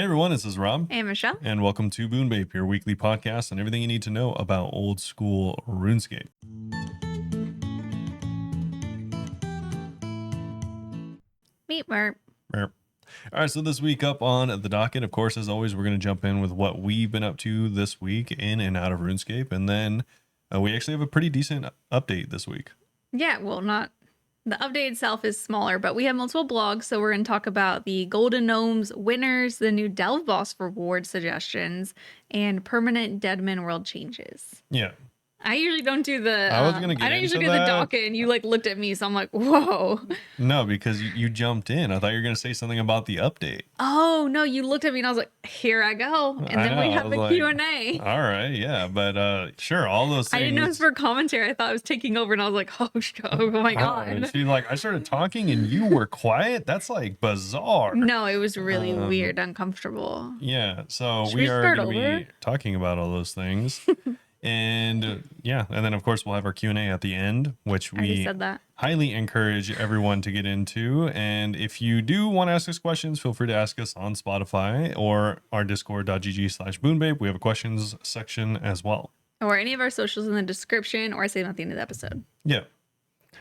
Hey everyone, this is Rob. Hey, Michelle. And welcome to Bunebape, your weekly podcast on everything you need to know about old school RuneScape. Meet Merp. All right, so this week up on the docket, of course, as always, we're going to jump in with what we've been up to this week in and out of RuneScape. And then we actually have a pretty decent update this week. Yeah, well, not the update itself is smaller, but we have multiple blogs. So we're going to talk about the Golden Gnomes winners, the new Delve Boss reward suggestions, and permanent Deadman world changes. Yeah. I usually don't do the. I was gonna get I don't into usually do that. the docket, and you like looked at me, so I'm like, whoa. No, because you jumped in. I thought you were going to say something about the update. Oh no, you looked at me, and I was like, here I go, and then we have the Q&A. All right, yeah, but sure, all those things. I didn't know it was for commentary. I thought I was taking over, and I was like, oh my god. She's like, I started talking and you were quiet. That's like bizarre. No, it was really weird, uncomfortable. Yeah, so Should we we are start going to over? be talking about all those things. And yeah, and then of course we'll have our Q&A at the end, which I already we said that. highly encourage everyone to get into. And if you do want to ask us questions, feel free to ask us on Spotify or our discord.gg/Bunebape. We have a questions section as well. Or any of our socials in the description, or I say them at the end of the episode. Yeah.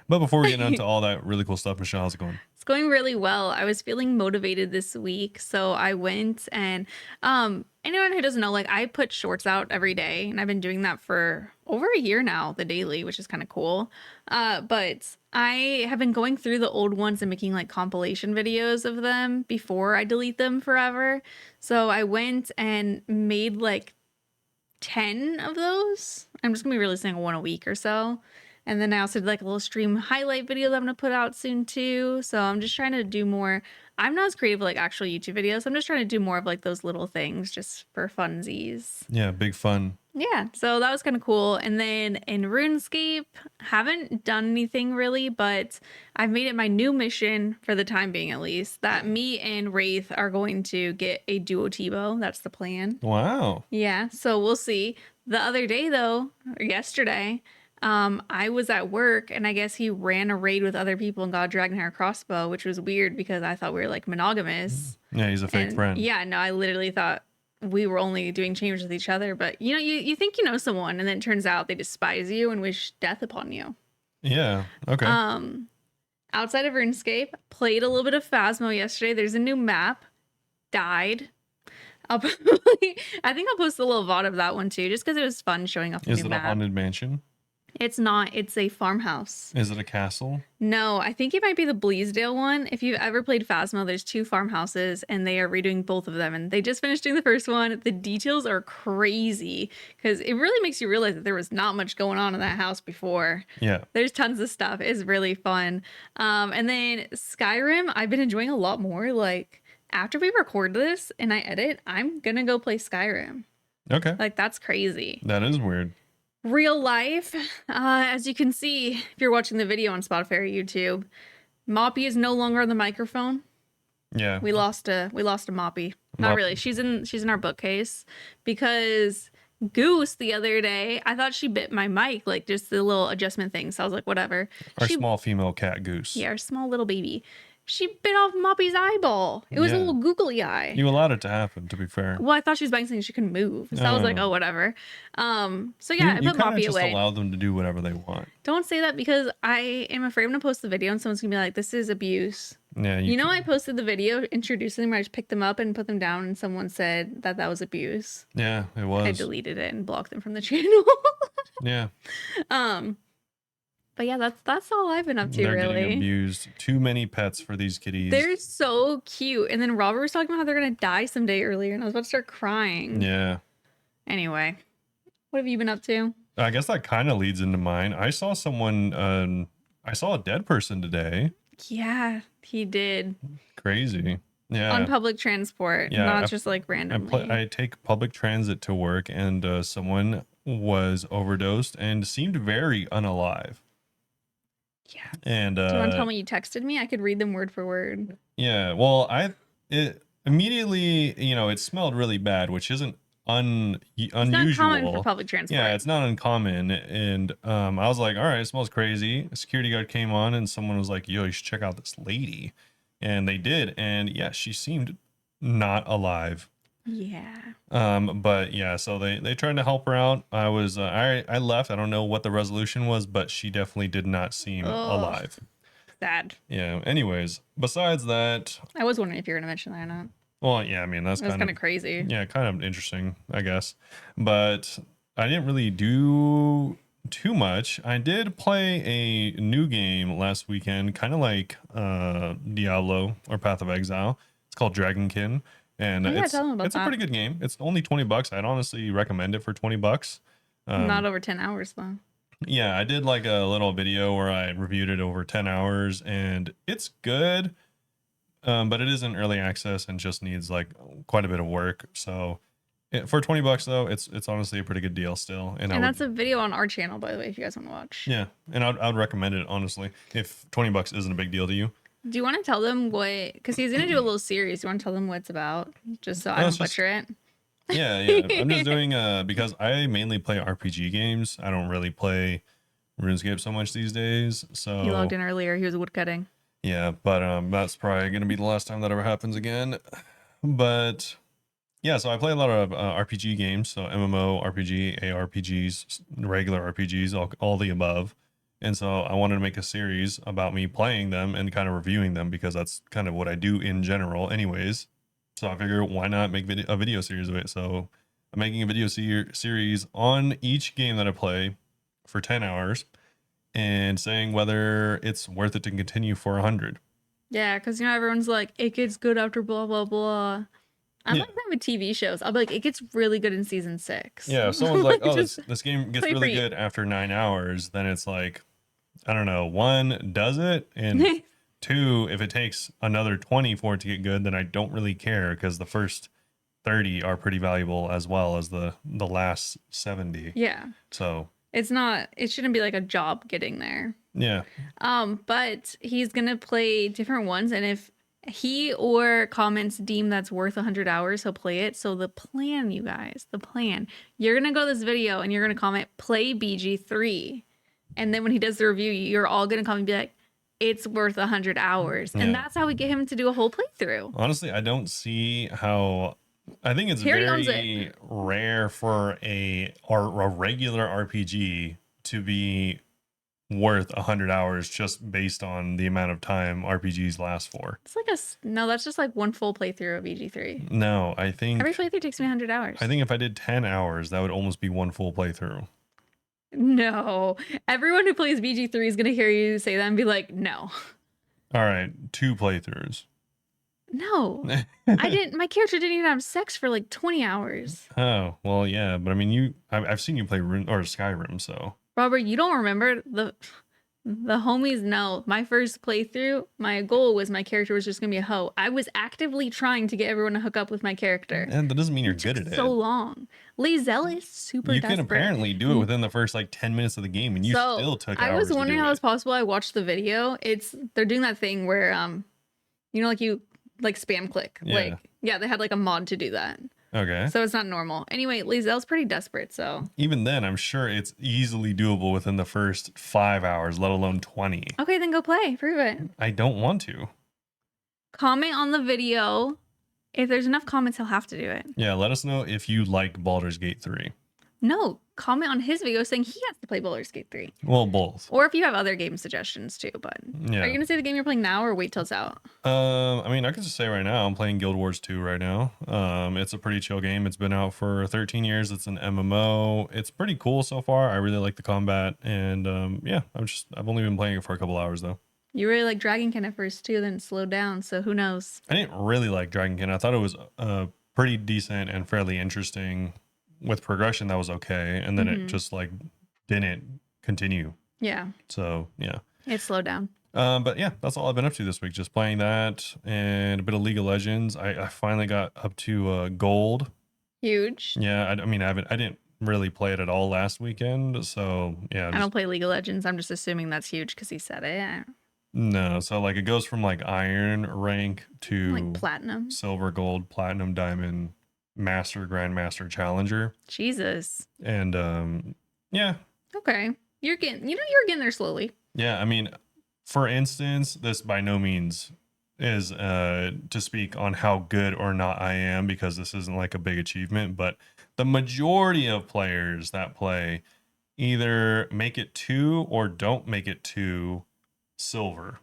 But before we get into all that really cool stuff, Michelle, how's it going? It's going really well. I was feeling motivated this week, so I went and anyone who doesn't know, like I put shorts out every day, and I've been doing that for over a year now, the daily, which is kind of cool. But I have been going through the old ones and making like compilation videos of them before I delete them forever. So I went and made like 10 of those. I'm just gonna be releasing one a week or so. And then I also did like a little stream highlight video that I'm gonna put out soon too. So I'm just trying to do more. I'm not as creative like actual YouTube videos. I'm just trying to do more of like those little things just for funsies. Yeah, big fun. Yeah, so that was kind of cool. And then in RuneScape, haven't done anything really, but I've made it my new mission for the time being at least, that me and Wraith are going to get a duo T-bow. That's the plan. Wow. Yeah, so we'll see. The other day though, or yesterday, I was at work and I guess he ran a raid with other people and got a dragonhair crossbow, which was weird because I thought we were like monogamous. Yeah, he's a fake friend. Yeah, no, I literally thought we were only doing chambers with each other, but you know, you think you know someone and then it turns out they despise you and wish death upon you. Yeah, okay. Outside of RuneScape, played a little bit of Phasmo yesterday. There's a new map. Died. I think I'll post a little VOD of that one too, just because it was fun showing off the Is new it map. a haunted mansion? It's not. It's a farmhouse. Is it a castle? No, I think it might be the Bleasdale one. If you've ever played Phasmo, there's 2 farmhouses and they are redoing both of them. And they just finished doing the first one. The details are crazy because it really makes you realize that there was not much going on in that house before. Yeah. There's tons of stuff. It's really fun. And then Skyrim, I've been enjoying a lot more. Like after we record this and I edit, I'm going to go play Skyrim. Okay. Like that's crazy. That is weird. Real life, as you can see, if you're watching the video on Spotify or YouTube, Moppy is no longer on the microphone. Yeah. We lost a Moppy. Not really. She's in our bookcase because Goose the other day, I thought she bit my mic, like just the little adjustment thing. So I was like, whatever. Our small female cat Goose. Yeah, our small little baby. She bit off Moppy's eyeball. It was a little googly eye. You allowed it to happen, to be fair. Well, I thought she was biting something she couldn't move. So I was like, oh, whatever. So yeah, I put Moppy just away. allow them to do whatever they want. Don't say that because I am afraid I'm going to post the video and someone's going to be like, this is abuse. Yeah. You know, I posted the video introducing them where I just picked them up and put them down and someone said that was abuse. Yeah, it was. I deleted it and blocked them from the channel. Yeah. But yeah, that's all I've been up to. They're really getting abused. Too many pets for these kitties. They're so cute. And then Robert was talking about how they're going to die someday earlier and I was about to start crying. Yeah. Anyway, what have you been up to? I guess that kind of leads into mine. I saw someone, I saw a dead person today. Yeah, he did. Crazy. Yeah. On public transport, not just like randomly. I take public transit to work and someone was overdosed and seemed very unalive. Yeah. And do you want to tell me you texted me? I could read them word for word. Yeah. Well, it immediately, it smelled really bad, which isn't unusual. It's not common for public transport. Yeah, it's not uncommon. And I was like, all right, it smells crazy. A security guard came on and someone was like, yo, you should check out this lady. And they did. And yeah, she seemed not alive. Yeah. But yeah, so they tried to help her out. I left. I don't know what the resolution was, but she definitely did not seem Oh, alive. sad. Yeah. Anyways, besides that, I was wondering if you were gonna mention that or not. well, yeah, I mean that's That's kind kind of of crazy. yeah, kind of interesting, I guess. But I didn't really do too much. I did play a new game last weekend, kind of like Diablo or Path of Exile. It's called Dragonkin, and Oh yeah, it's tell them about it's a that. pretty good game. It's only $20. I'd honestly recommend it for $20. Not Um, over 10 hours though. yeah, I did like a little video where I reviewed it over 10 hours, and it's good. But it is in early access and just needs like quite a bit of work. So for $20 though, it's honestly a pretty good deal still. And I And would, that's a video on our channel, by the way, if you guys want to watch. yeah, and I would recommend it honestly if $20 isn't a big deal to you. Do you want to tell them what? Because he's gonna do a little series. Do you want to tell them what it's about, just so I No, don't it's just butcher it? yeah. I'm just doing because I mainly play RPG games. I don't really play RuneScape so much these days. He logged So in earlier. He was woodcutting. yeah, but that's probably gonna be the last time that ever happens again. But yeah, so I play a lot of RPG games, so MMO, RPG, ARPGs, regular RPGs, all the above. And so I wanted to make a series about me playing them and kind of reviewing them because that's kind of what I do in general, anyways. So I figure why not make a video series of it? So I'm making a video series on each game that I play for 10 hours and saying whether it's worth it to continue for 100. Yeah, because everyone's like, it gets good after blah blah blah. I'm Yeah. like that with TV shows. I'll be like, it gets really good in season 6. Yeah, if someone's like, Like, "Oh, just this game gets play for really you. good after 9 hours," then it's like, I don't know. One, does it? And two, if it takes another 20 for it to get good, then I don't really care because the first 30 are pretty valuable as well as the last 70. Yeah, So it's not. It shouldn't be like a job getting there. yeah, But he's gonna play different ones, and if he or comments deem that's worth 100 hours, he'll play it. So the plan, you guys, the plan, you're gonna go to this video and you're gonna comment play BG3, and then when he does the review, you're all gonna come and be like, it's worth 100 hours, and yeah. that's how we get him to do a whole playthrough. Honestly, I don't see how. I think it's He already owns it. very rare for a regular RPG to be worth 100 hours just based on the amount of time RPGs last for. It's like no, that's just like one full playthrough of BG3. No, I think Every playthrough takes me 100 hours. I think if I did 10 hours, that would almost be one full playthrough. No, everyone who plays BG3 is gonna hear you say that and be like, no. All right, 2 playthroughs. No, I didn't. My character didn't even have sex for like 20 hours. Oh, well, yeah, but I mean, I've seen you play Skyrim, so. Robert, you don't remember the homies know. My first playthrough, my goal was my character was just gonna be a hoe. I was actively trying to get everyone to hook up with my character. And that doesn't mean you're It took good at so it. long. Lazelle is super You desperate. can apparently do it within the first like 10 minutes of the game, and you still took hours. I was to wondering do how it. it's possible. I watched the video. They're doing that thing where like you like spam click. Yeah. Like yeah, they had like a mod to do that. Okay. So it's not normal. Anyway, Lazelle's pretty desperate, so. Even then, I'm sure it's easily doable within the first 5 hours, let alone 20. Okay, then go play. Prove it. I don't want to. Comment on the video. If there's enough comments, he'll have to do it. Yeah, let us know if you like Baldur's Gate 3. No, comment on his video saying he has to play Baldur's Gate 3. Well, both. Or if you have other game suggestions too, but Yeah. are you gonna say the game you're playing now or wait till it's out? I mean, I could just say right now, I'm playing Guild Wars 2 right now. It's a pretty chill game. It's been out for 13 years. It's an MMO. It's pretty cool so far. I really like the combat, and yeah, I've only been playing it for a couple hours though. You really like Dragonkin at first too, then it slowed down, so who knows? I didn't really like Dragonkin. I thought it was pretty decent and fairly interesting. With progression, that was okay, and then it just like didn't continue. Yeah. So yeah. It slowed down. But yeah, that's all I've been up to this week. Just playing that and a bit of League of Legends. I finally got up to gold. Huge. Yeah, I mean, I didn't really play it at all last weekend. So yeah, I don't play League of Legends. I'm just assuming that's huge because he said it. no. So like it goes from like iron rank to Like platinum. silver, gold, platinum, diamond, master, grandmaster, challenger, Jesus. and yeah, Okay. You're getting there slowly. yeah. I mean, for instance, this by no means to speak on how good or not I am, because this isn't like a big achievement, but the majority of players that play either make it to or don't make it to silver,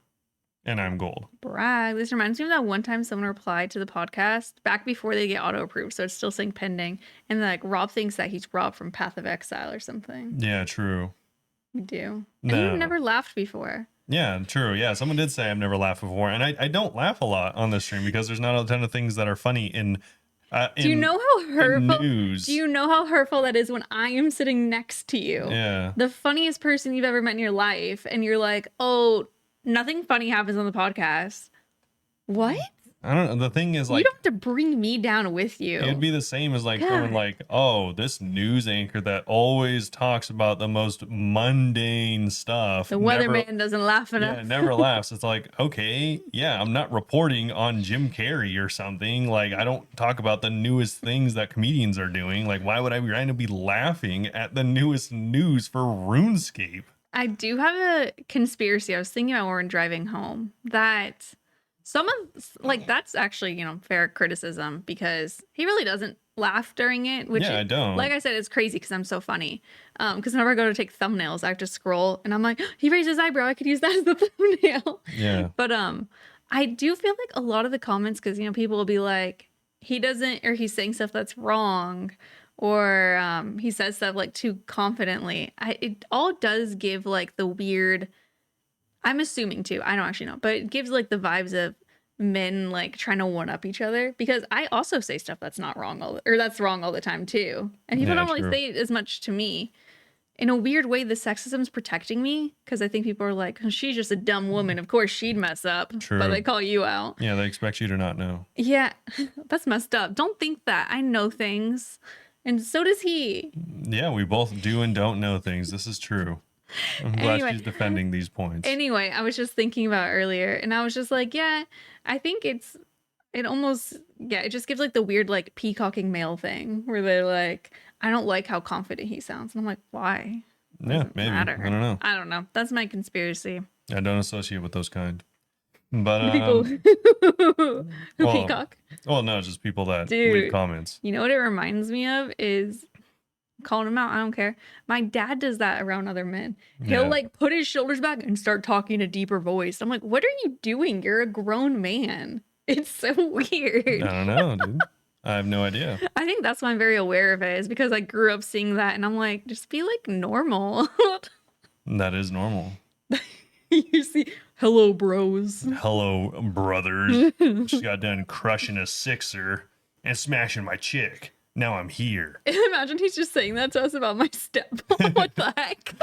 and I'm gold. Brag. This reminds me of that one time someone replied to the podcast back before they get auto approved, so it's still saying pending, and like Rob thinks that he's Rob from Path of Exile or something. Yeah, true. We do. And No. you've never laughed before. Yeah, true. Yeah, someone did say I've never laughed before, and I don't laugh a lot on this stream because there's not a ton of things that are funny in. Do you know how hurtful? News. Do you know how hurtful that is when I am sitting next to you? Yeah. The funniest person you've ever met in your life, and you're like, "Oh, nothing funny happens on the podcast." What? I don't know. The thing is, like, you don't have to bring me down with you. it'd be the same as like God. going like, oh, this news anchor that always talks about the most mundane stuff. The weatherman doesn't laugh enough. Yeah, never laughs. It's like, okay, yeah, I'm not reporting on Jim Carrey or something. Like, I don't talk about the newest things that comedians are doing. Like, why would I be trying to be laughing at the newest news for RuneScape? I do have a conspiracy. I was thinking about when we're driving home that that's actually, fair criticism, because he really doesn't laugh during it, which I don't. Like I said, it's crazy because I'm so funny. Because whenever I go to take thumbnails, I have to scroll and I'm like, he raised his eyebrow, I could use that as the thumbnail. Yeah. But I do feel like a lot of the comments, because people will be like, he doesn't, or he's saying stuff that's wrong, or he says stuff like too confidently. It all does give like the weird, I'm assuming too, I don't actually know, but it gives like the vibes of men like trying to one up each other, because I also say stuff that's not wrong that's wrong all the time too, and people don't really say it as much to me. In a weird way, the sexism's protecting me, because I think people are like, oh, she's just a dumb woman, of course she'd mess up. True. But they call you out. Yeah, they expect you to not know. Yeah, that's messed up. Don't think that. I know things, and so does he. Yeah, we both do and don't know things. This is true. I'm glad she's defending these points. Anyway, I was just thinking about earlier, and I was just like, yeah, I think it just gives like the weird like peacocking male thing where they're like, I don't like how confident he sounds. And I'm like, why? Yeah, maybe. Matter. I don't know. That's my conspiracy. I don't associate with those kind. But people who peacock. Well, no, just people that leave comments. You know what it reminds me of is calling him out. I don't care. My dad does that around other men. He'll like put his shoulders back and start talking a deeper voice. I'm like, what are you doing? You're a grown man. It's so weird. I don't know, dude. I have no idea. I think that's why I'm very aware of it, is because I grew up seeing that, and I'm like, just be like normal. That is normal. You see, hello, bros. Hello, brothers. Just got done crushing a sixer and smashing my chick. Now I'm here. Imagine he's just saying that to us about my stepmom. What the heck?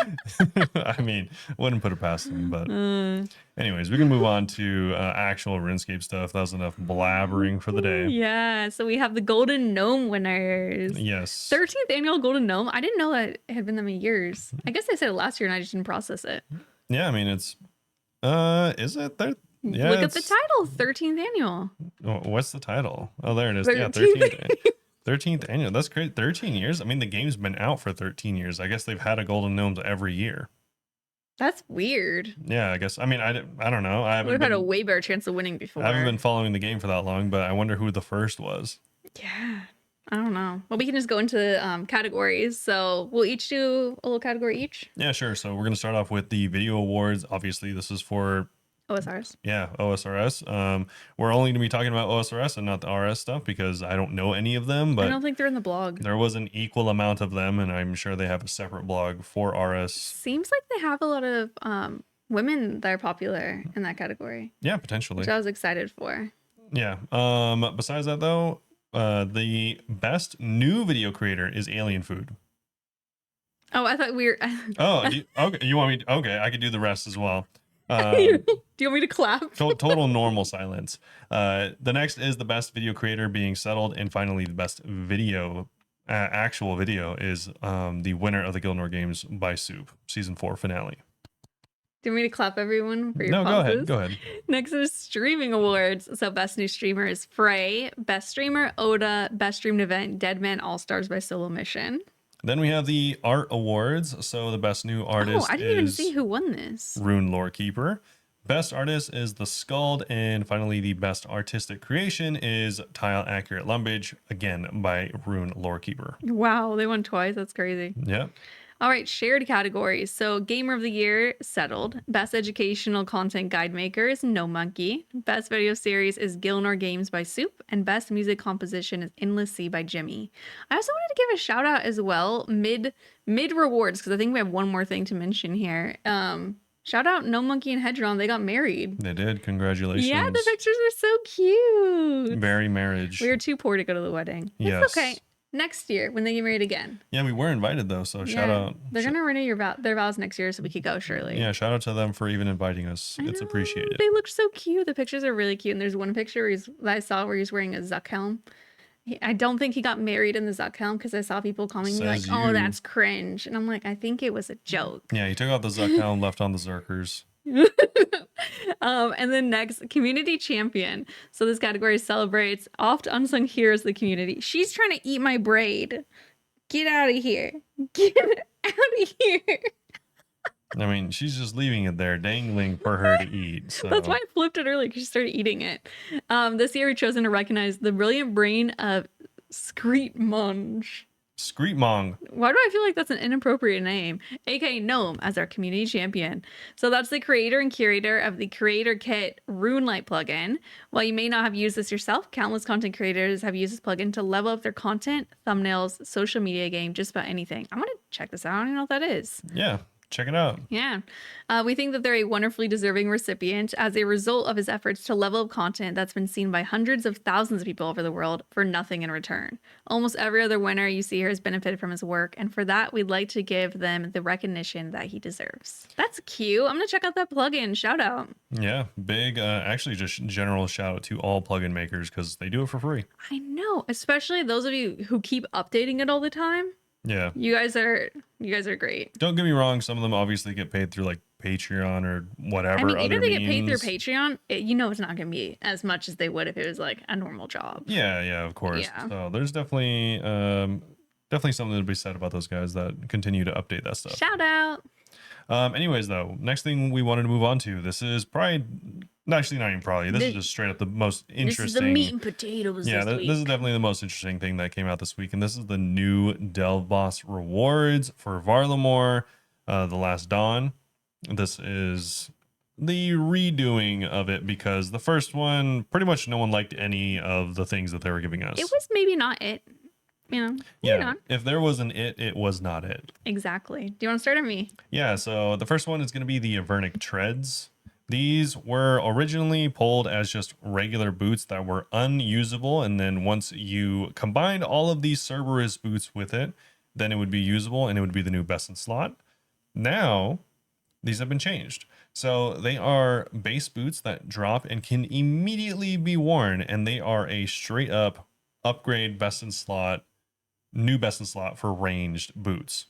I mean, wouldn't put it past him, but anyways, we can move on to actual RuneScape stuff. That was enough blabbering for the day. Yeah, so we have the Golden Gnome winners. Yes. 13th annual Golden Gnome. I didn't know that it had been that many years. I guess I said it last year and I just didn't process it. Yeah, I mean, it's, is it there? Yeah. Look at the title, 13th annual. What's the title? Oh, there it is. 13th. Yeah, 13th annual. That's great. 13 years. I mean, the game's been out for 13 years. I guess they've had a Golden Gnomes every year. That's weird. Yeah, I guess. I mean, I don't know. I would have had a way better chance of winning before. I haven't been following the game for that long, but I wonder who the first was. Yeah, I don't know. Well, we can just go into categories. So we'll each do a little category each. Yeah, sure. So we're going to start off with the video awards. Obviously, this is for OSRS. Yeah, OSRS. We're only going to be talking about OSRS and not the RS stuff because I don't know any of them, but I don't think they're in the blog. There was an equal amount of them, and I'm sure they have a separate blog for RS. Seems like they have a lot of women that are popular in that category. Yeah, potentially. Which I was excited for. Yeah. Besides that, though, the best new video creator is Alien Food. Oh, I thought we were. Okay. You want me? Okay, I could do the rest as well. Do you want me to clap? Total normal silence. The next is the best video creator being settled, and finally the best video, actual video, is the winner of the Gilnor Games by Soup season 4 finale. Do you want me to clap everyone for your No, pauses? go ahead. Next is streaming awards. So best new streamer is Frey, best streamer Oda, best streamed event Deadman All Stars by Solo Mission. Then we have the art awards. So the best new artist I didn't even see who won this. Rune Lorekeeper. Best artist is the Scald, and finally the best artistic creation is Tile Accurate Lumbage, again by Rune Lorekeeper. Wow, they won twice. That's crazy. Yep. All right, shared categories. So, Gamer of the Year settled. Best educational content guide maker is No Monkey. Best video series is Gilnor Games by Soup, and best music composition is Endless Sea by Jimmy. I also wanted to give a shout out as well mid rewards because I think we have one more thing to mention here. Shout out No Monkey and Hedron. They got married. They did. Congratulations. Yeah, the pictures were so cute. Very marriage. We were too poor to go to the wedding. Yes. It's okay. Next year when they get married again. Yeah, we were invited though, so shout out. They're gonna renew their vows next year, so we could go. Surely. Yeah, shout out to them for even inviting us. It's appreciated. They look so cute. The pictures are really cute, and there's one picture that I saw where he's wearing a Zuck helm. I don't think he got married in the Zuck helm because I saw people calling me like, "Oh, that's cringe," and I'm like, I think it was a joke. Yeah, he took out the Zuck helm, left on the Zerkers. And then next, community champion. So this category celebrates oft unsung heroes of the community. She's trying to eat my braid. Get out of here. Get out of here. I mean, she's just leaving it there, dangling for her to eat. So. That's why I flipped it early, because she started eating it. This year, we've chosen to recognize the brilliant brain of Screetmonge. Screetmong. Why do I feel like that's an inappropriate name? aka Gnome, as our community champion. So that's the creator and curator of the Creator Kit RuneLight plugin. While you may not have used this yourself, countless content creators have used this plugin to level up their content, thumbnails, social media game, just about anything. I'm going to check this out. I don't even know what that is. Yeah. Check it out. Yeah. We think that they're a wonderfully deserving recipient as a result of his efforts to level up content that's been seen by hundreds of thousands of people over the world for nothing in return. Almost every other winner you see here has benefited from his work, and for that, we'd like to give them the recognition that he deserves. That's cute. I'm going to check out that plugin. Shout out. Yeah. Big, actually just general shout out to all plugin makers because they do it for free. I know, especially those of you who keep updating it all the time. Yeah. You guys are great. Don't get me wrong. Some of them obviously get paid through like Patreon or whatever. I mean, even if they get paid means. through Patreon, it's not going to be as much as they would if it was like a normal job. Yeah, of course. Yeah. So there's definitely something to be said about those guys that continue to update that stuff. Shout out. Anyways, though, next thing we wanted to move on to, this is probably, actually not even probably, this is just straight up the most interesting. This is the meat and potatoes. Yeah, this is definitely the most interesting thing that came out this week, and this is the new Delve Boss rewards for Varlamore, The Last Dawn. This is the redoing of it because the first one, pretty much no one liked any of the things that they were giving us. It was maybe not it. Yeah, not. if there was an it was not it. Exactly. Do you want to start on me? Yeah, so the first one is going to be the Avernic Treads. These were originally pulled as just regular boots that were unusable, and then once you combined all of these Cerberus boots with it, then it would be usable and it would be the new best in slot. Now, these have been changed. So they are base boots that drop and can immediately be worn, and they are a straight up upgrade best in slot, new best in slot for ranged boots.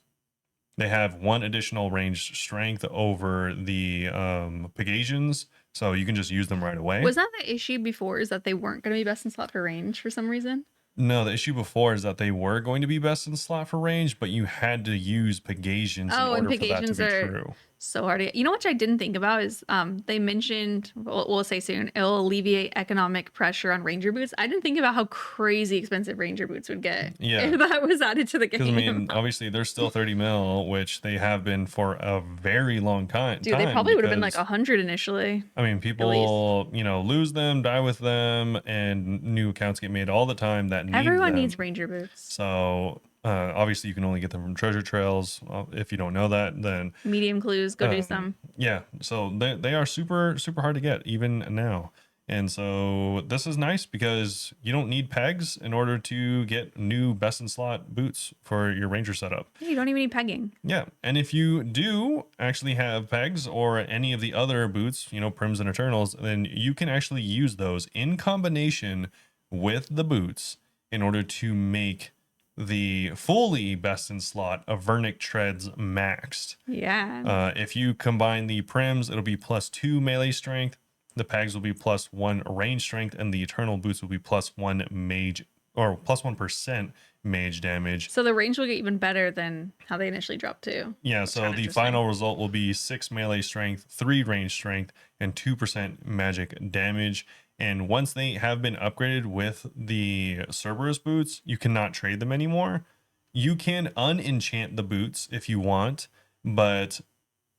They have one additional ranged strength over the Pegasians, so you can just use them right away. Was that the issue before, is that they weren't going to be best in slot for range for some reason? No, the issue before is that they were going to be best in slot for range, but you had to use Pegasians in order for that to be true. So hard to get. You know what I didn't think about is they mentioned, we'll say soon, it'll alleviate economic pressure on ranger boots. I didn't think about how crazy expensive ranger boots would get if that was added to the game. Because I mean, obviously they're still 30 mil, which they have been for a very long time. Dude, they probably would have been like 100 initially. I mean, people, lose them, die with them, and new accounts get made all the time that need Everyone them. needs ranger boots. So obviously you can only get them from treasure trails. If you don't know that, then medium clues, go do some. Yeah, so they are super hard to get even now. And so this is nice because you don't need pegs in order to get new best in slot boots for your ranger setup. You don't even need pegging. Yeah, and if you do actually have pegs or any of the other boots, prims and eternals, then you can actually use those in combination with the boots in order to make the fully best in slot Avernic Treads maxed. Yeah. If you combine the prims, it'll be +2 melee strength. The pegs will be +1 range strength, and the eternal boots will be +1 mage or plus 1% mage damage. So the range will get even better than how they initially dropped too. Yeah, That's so kinda the interesting. final result will be 6 melee strength, 3 range strength, and 2% magic damage. And once they have been upgraded with the Cerberus boots, you cannot trade them anymore. You can unenchant the boots if you want, but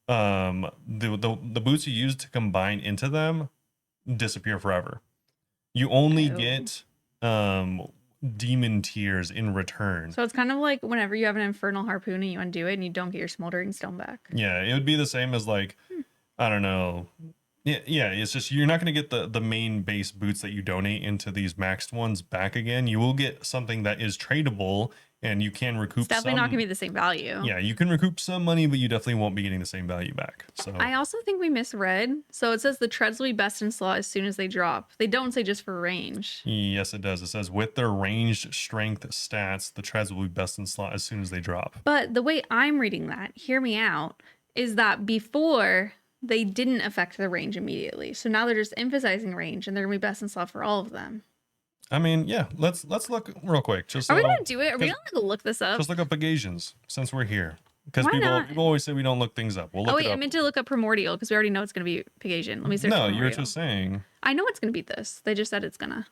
the boots you use to combine into them disappear forever. You only Oh. get demon tears in return. So it's kind of like whenever you have an infernal harpoon and you undo it and you don't get your smoldering stone back. Yeah, it would be the same as like, I don't know. Yeah, it's just you're not going to get the main base boots that you donate into these maxed ones back again. You will get something that is tradable, and you can It's recoup definitely not gonna be some. the same value. Yeah, you can recoup some money, but you definitely won't be getting the same value back. So I also think we misread. So it says the treads will be best in slot as soon as they drop. They don't say just for range. yes, it does. It says with their ranged strength stats, the treads will be best in slot as soon as they drop. But the way I'm reading that, hear me out, is that before they didn't affect the range immediately. So now they're just emphasizing range and they're gonna be best in slot for all of them. I mean, yeah. Let's look real quick. Just Are we so gonna do it? Are we 'cause- gonna look this up? just look up occasions since we're here. Because Why people not? always say we don't look things up. We'll look Oh it wait, I up. meant to look up primordial because we already know it's gonna be Pegasian. Let me search. No, primordial. you're just saying. I know it's gonna beat this. They just said it's gonna.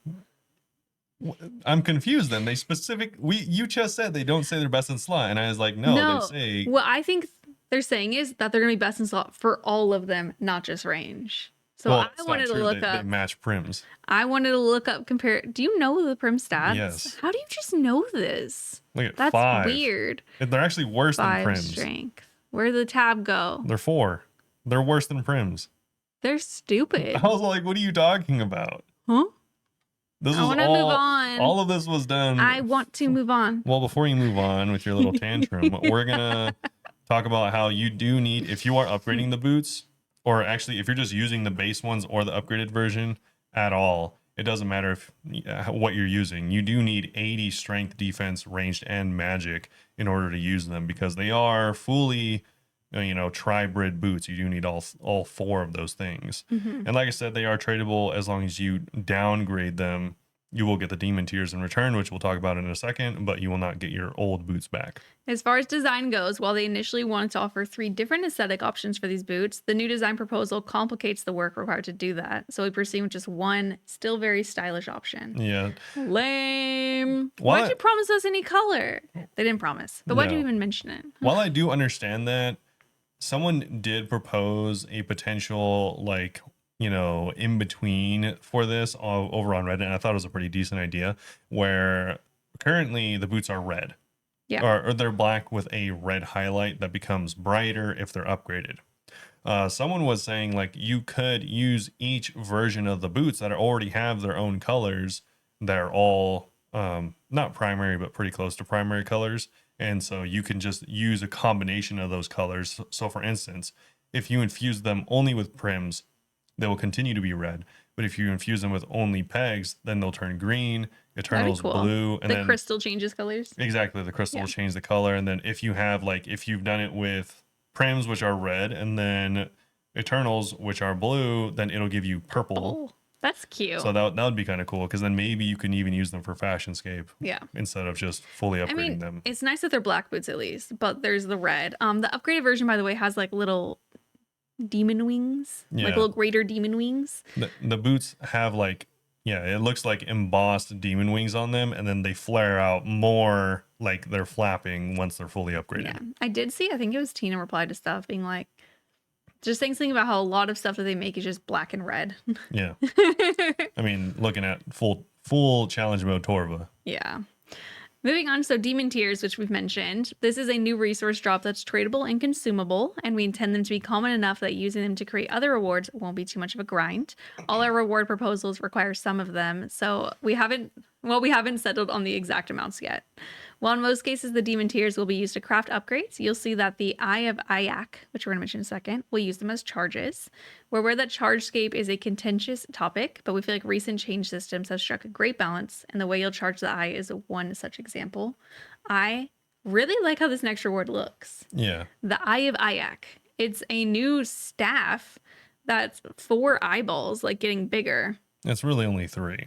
I'm confused. Then you just said they don't say they're best in slot, and I was like, no, they say. What I think they're saying is that they're gonna be best in slot for all of them, not just range. So Well, I it's wanted not to true. look They up. match prims. I wanted to look up compare. Do you know the prim stats? Yes. How do you just know this? Look at That's 5. weird. They're actually worse than 5 prims. strength. Where'd the tab go? They're 4. They're worse than prims. They're stupid. I was like, what are you talking about? Huh? This I was want to move all. on. All of this was done. I want to move on. Well, before you move on with your little tantrum, we're gonna talk about how you do need, if you are upgrading the boots, or actually if you're just using the base ones or the upgraded version at all, it doesn't matter if what you're using. You do need 80 strength, defense, ranged, and magic in order to use them because they are fully, tri-brid boots. You do need all 4 of those things. Mhm. And like I said, they are tradable as long as you downgrade them. You will get the demon tears in return, which we'll talk about in a second, but you will not get your old boots back. As far as design goes, while they initially wanted to offer 3 different aesthetic options for these boots, the new design proposal complicates the work required to do that. So we proceed with just one, still very stylish option. Yeah. Lame. Why- Why'd you promise us any color? They didn't promise. But why'd you No. even mention it? While I do understand that, someone did propose a potential, in between for this over on Reddit, and I thought it was a pretty decent idea, where currently the boots are red. Yeah. Or they're black with a red highlight that becomes brighter if they're upgraded. Someone was saying you could use each version of the boots that already have their own colors that are all not primary but pretty close to primary colors, and so you can just use a combination of those colors. So for instance, if you infuse them only with prims, they will continue to be red, but if you infuse them with only pegs, then they'll turn green, Eternal's cool. blue, and The then crystal changes colors. exactly the crystal Yeah. will change the color. And then if you have if you've done it with prims, which are red, and then Eternals, which are blue, then it'll give you purple. Oh, that's cute. So that would be kind of cool because then maybe you can even use them for fashionscape Yeah. instead of just fully upgrading I mean, them. it's nice that they're black boots at least, but there's the red. The upgraded version, by the way, has little demon wings, Yeah. little greater demon wings. The boots have it looks like embossed demon wings on them, and then they flare out more like they're flapping once they're fully upgraded. Yeah, I did see. I think it was Tina replied to stuff being just saying something about how a lot of stuff that they make is just black and red. Yeah. I mean, looking at full challenge mode Torva. Yeah. Moving on, so Demon Tears, which we've mentioned. This is a new resource drop that's tradable and consumable, and we intend them to be common enough that using them to create other rewards won't be too much of a grind. All our reward proposals require some of them, so we haven't settled on the exact amounts yet. While in most cases the Demon Tears will be used to craft upgrades, you'll see that the Eye of Ayak, which we're going to mention in a second, will use them as charges. We're aware that chargescape is a contentious topic, but we feel like recent change systems have struck a great balance, and the way you'll charge the Eye is one such example. I really like how this next reward looks. Yeah. The Eye of Ayak. It's a new staff that's 4 eyeballs, getting bigger. It's really only 3.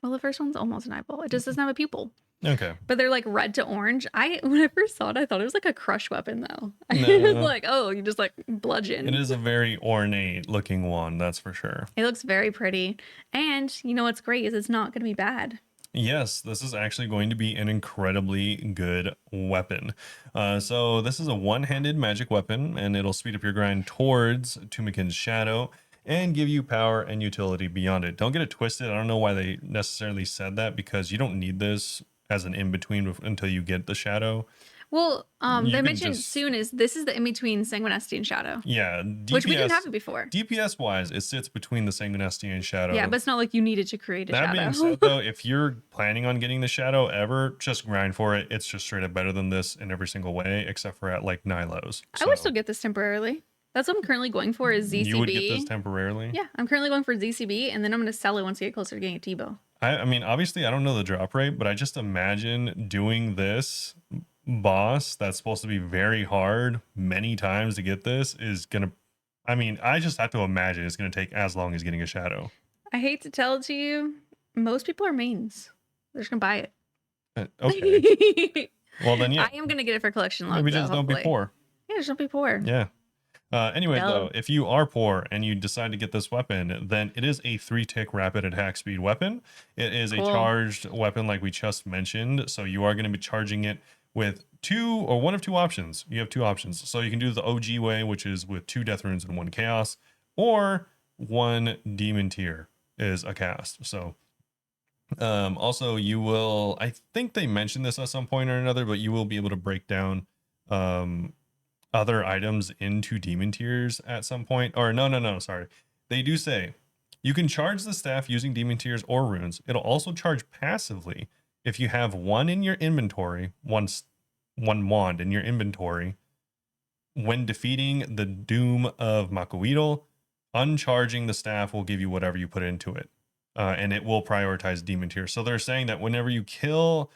Well, the first one's almost an eyeball. It just doesn't have a pupil. Okay. But they're like red to orange. When I first saw it, I thought it was like a crush weapon though. It was No, like, oh, you just like bludgeon. it is a very ornate looking one, that's for sure. It looks very pretty. And you know what's great is it's not going to be bad. Yes, this is actually going to be an incredibly good weapon. So this is a one-handed magic weapon, and it'll speed up your grind towards Tumikin's Shadow and give you power and utility beyond it. Don't get it twisted. I don't know why they necessarily said that, because you don't need this as an in-between until you get the Shadow. Well, You they can mentioned just- soon is this is the in between Sanguinesti and Shadow, Yeah, which we didn't have DPS it before. DPS wise, it sits between the Sanguinesti and Shadow. Yeah, but it's not like you needed to create a That Shadow. being said, though, if you're planning on getting the Shadow ever, just grind for it. It's just straight up better than this in every single way, except for at like Nilo's. I would still get this temporarily. That's what I'm currently going for is ZCB. You would get this temporarily? Yeah, I'm currently going for ZCB, and then I'm going to sell it once I get closer to getting a T-bow. I mean, obviously, I don't know the drop rate, but I just imagine doing this boss that's supposed to be very hard many times to get this is going to... I mean, I just have to imagine it's going to take as long as getting a Shadow. I hate to tell it to you, most people are mains. They're just going to buy it. Okay. Well, then, yeah. I am going to get it for collection logs. Maybe though, just don't be hopefully. poor. Yeah, just don't be poor. Yeah. Anyway, No. though, if you are poor and you decide to get this weapon, then it is a 3-tick rapid attack speed weapon. It is a Cool. charged weapon like we just mentioned. So you are going to be charging it with one of two options. You have two options. So you can do the OG way, which is with 2 death runes and 1 chaos, or 1 demon tier is a cast. So also you will, I think they mentioned this at some point or another, but you will be able to break down other items into demon tiers at some point. Or no, sorry. They do say you can charge the staff using demon tiers or runes. It'll also charge passively if you have 1 in your inventory, one wand in your inventory. When defeating the Doom of Makuidal, uncharging the staff will give you whatever you put into it. And it will prioritize demon tier. So they're saying that whenever you kill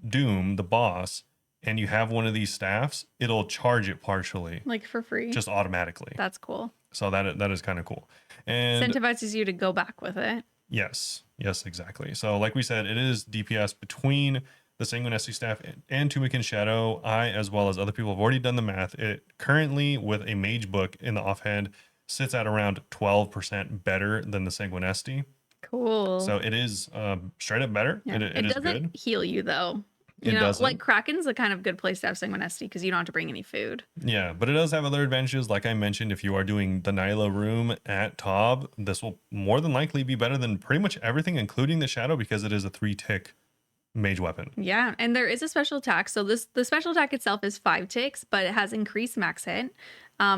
Doom, the boss, and you have one of these staffs, it'll charge it partially, Like for free. just automatically. That's cool. So that is kind of cool. And Incentivizes you to go back with it. yes, exactly. So like we said, it is DPS between the Sanguinesti staff and Tumikin Shadow. I, as well as other people, have already done the math. It currently, with a mage book in the offhand, sits at around 12% better than the Sanguinesti. Cool. So it is straight up better. Yeah. It is doesn't good. heal you though. It You know, doesn't. like Kraken's a kind of good place to have Sanguinesti because you don't have to bring any food. Yeah, but it does have other advantages. Like I mentioned, if you are doing the Nyla room at Tob, this will more than likely be better than pretty much everything, including the Shadow, because it is a 3-tick mage weapon. Yeah, and there is a special attack. So the special attack itself is 5 ticks, but it has increased max hit.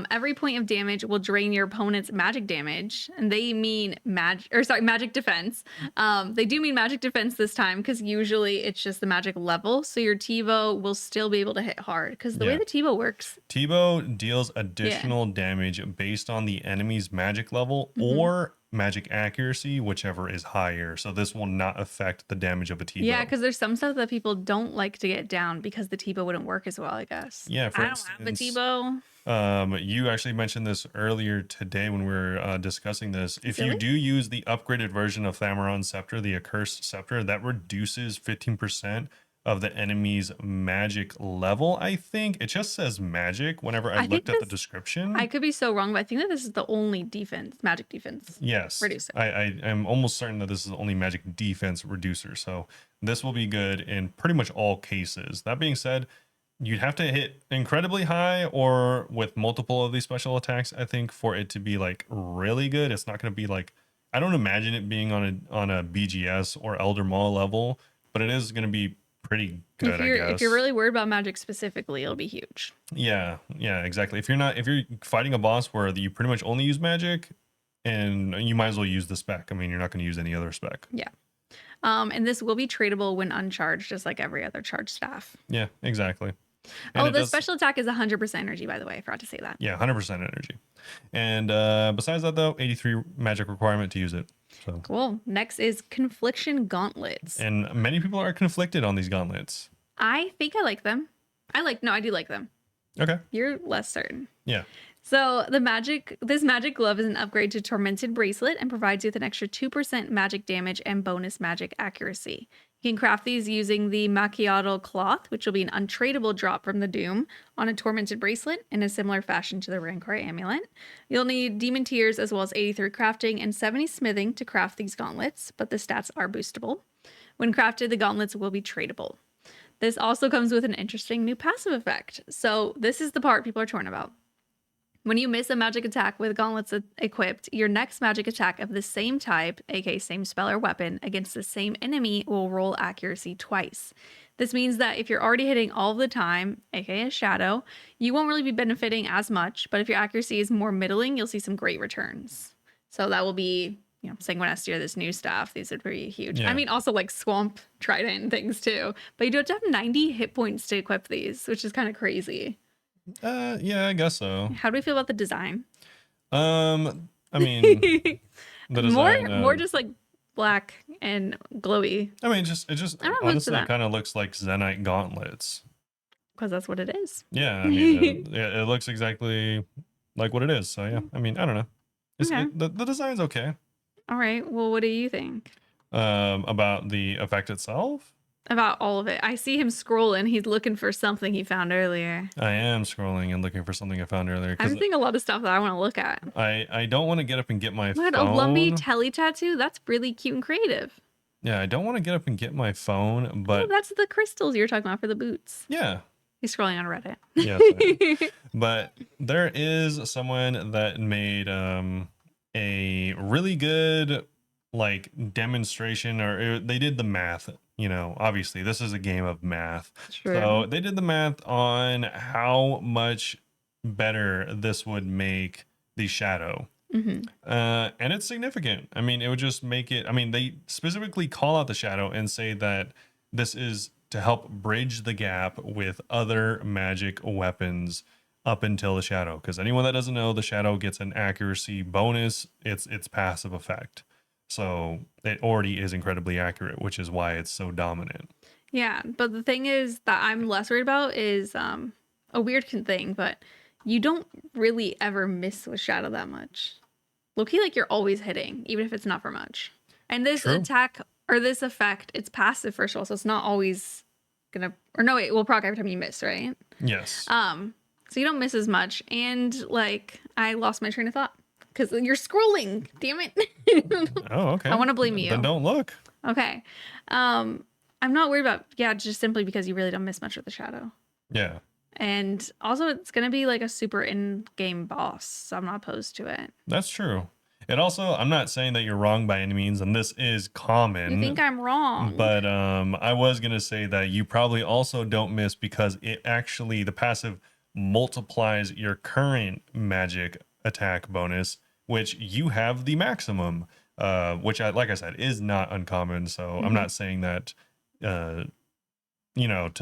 Every point of damage will drain your opponent's magic damage, and they mean magic defense. They do mean magic defense this time because usually it's just the magic level. So your TiVo will still be able to hit hard because the way Yeah. the TiVo works. Tebow deals additional damage based on the enemy's magic level or magic accuracy, whichever is higher. So this will not affect the damage of a Tebow. Yeah, because there's some stuff that people don't like to get down because the TiVo wouldn't work as well, I guess. Yeah, for I don't have a instance, TiVo. You actually mentioned this earlier today when we were discussing this. If you Really? do use the upgraded version of Thammaron's Scepter, the Accursed Scepter, that reduces 15% of the enemy's magic level. I think it just says magic whenever I I think looked at the this- description. I could be so wrong, but I think that this is the only magic defense. Yes, reducer. I am almost certain that this is the only magic defense reducer. So this will be good in pretty much all cases. That being said, you'd have to hit incredibly high or with multiple of these special attacks, I think, for it to be like really good. It's not going to be like, I don't imagine it being on a BGS or Elder Maw level, but it is going to be pretty good, I guess. If you're really worried about magic specifically, it'll be huge. Yeah, exactly. If you're fighting a boss where you pretty much only use magic, and you might as well use the spec. I mean, you're not going to use any other spec. Yeah. And this will be tradable when uncharged, just like every other charged staff. Yeah, exactly. And The special attack is 100% energy, by the way. I forgot to say that. Yeah, 100% energy. And besides that, though, 83 magic requirement to use it. So, Cool. Next is Confliction Gauntlets. and many people are conflicted on these gauntlets. I think I like them. I do like them. Okay. You're less certain. Yeah. So this magic glove is an upgrade to Tormented Bracelet and provides you with an extra 2% magic damage and bonus magic accuracy. You can craft these using the Macchiato cloth, which will be an untradeable drop from the Doom on a Tormented Bracelet in a similar fashion to the Rancor amulet. You'll need Demon Tears as well as 83 crafting and 70 smithing to craft these gauntlets, but the stats are boostable. When crafted, the gauntlets will be tradable. This also comes with an interesting new passive effect. So this is the part people are torn about. When you miss a magic attack with gauntlets equipped, your next magic attack of the same type, aka same spell or weapon, against the same enemy will roll accuracy twice. This means that if you're already hitting all the time, aka a shadow, you won't really be benefiting as much, but if your accuracy is more middling, you'll see some great returns. So that will be, Sanguinesti, this new stuff. These are pretty huge. Yeah. I mean, also like Swamp Trident and things too. But you do have to have 90 hit points to equip these, which is kind of crazy. Yeah, I guess so. How do we feel about the design? I mean, the design, more just like black and glowy. I mean, it just I don't know honestly kind of looks like Zenite gauntlets. Because that's what it is. Yeah, I mean, it looks exactly like what it is. So yeah, I mean, I don't know. Okay. The design's okay. All right. Well, what do you think? About the effect itself? About all of it. I see him scrolling. He's looking for something he found earlier. I am scrolling and looking for something I found earlier. I'm seeing a lot of stuff that I want to look at. I don't want to get up and get my phone. A Lumpy Telly tattoo? That's really cute and creative. Yeah, I don't want to get up and get my phone, but... Oh, that's the crystals you're talking about for the boots. Yeah. He's scrolling on Reddit. Yes, but there is someone that made a really good like demonstration, or they did the math. Obviously this is a game of math. True. So they did the math on how much better this would make the shadow. Mm-hmm. And it's significant. I mean, it would just make it, I mean, they specifically call out the shadow and say that this is to help bridge the gap with other magic weapons up until the shadow. Because anyone that doesn't know, the shadow gets an accuracy bonus. It's passive effect. So it already is incredibly accurate, which is why it's so dominant. Yeah, but the thing is that I'm less worried about is a weird thing, but you don't really ever miss with shadow that much. Low-key, like you're always hitting, even if it's not for much. And this True. attack or this effect, it's passive first of all, so it's not always gonna. Or no, it will proc every time you miss, right? Yes. So you don't miss as much, and like I lost my train of thought because you're scrolling. Damn it. Oh, okay. I want to blame you. Then don't look. Okay. I'm not worried about just simply because you really don't miss much with the shadow. Yeah. And also it's gonna be like a super in-game boss, so I'm not opposed to it. That's true. It also, I'm not saying that you're wrong by any means, and this is common. You think I'm wrong? But I was gonna say that you probably also don't miss because it actually, the passive multiplies your current magic attack bonus, which you have the maximum, which like I said, is not uncommon. So I'm not saying that, to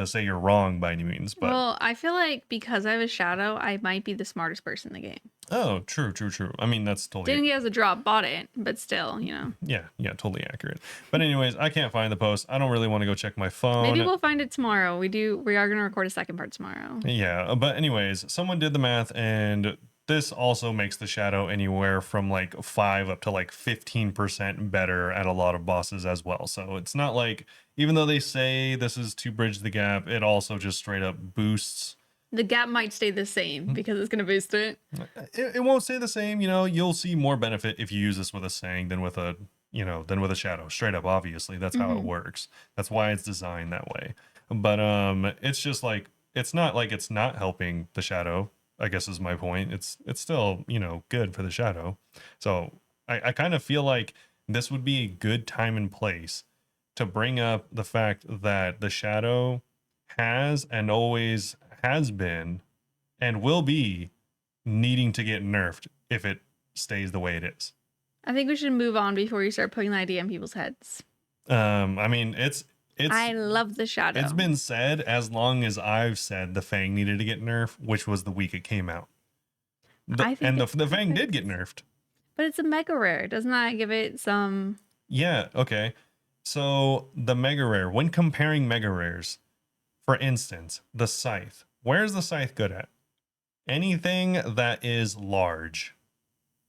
say you're wrong by any means. But well, I feel like because I have a shadow, I might be the smartest person in the game. Oh, true. I mean, that's totally... Didn't get as a drop, bought it, but still, Yeah, totally accurate. But anyways, I can't find the post. I don't really want to go check my phone. Maybe we'll find it tomorrow. We are going to record a second part tomorrow. Yeah, but anyways, someone did the math, and this also makes the shadow anywhere from like 5 up to like 15% better at a lot of bosses as well. So it's not like, even though they say this is to bridge the gap, it also just straight up boosts. The gap might stay the same because it's going to boost it. It won't stay the same. You'll see more benefit if you use this with a Sang than with a shadow. Straight up, obviously, that's how it works. That's why it's designed that way. But it's just like, it's not like it's not helping the shadow, I guess is my point. It's still, good for the shadow. So I kind of feel like this would be a good time and place to bring up the fact that the shadow has and always has been and will be needing to get nerfed if it stays the way it is. I think we should move on before you start putting the idea in people's heads. I mean, it's I love the shadow. It's been said as long as I've said the Fang needed to get nerfed, which was the week it came out. The Fang did get nerfed. But it's a mega rare. Doesn't that give it some... Yeah, okay. So the mega rare, when comparing mega rares, for instance, the Scythe. Where's the Scythe good at? anything that is large.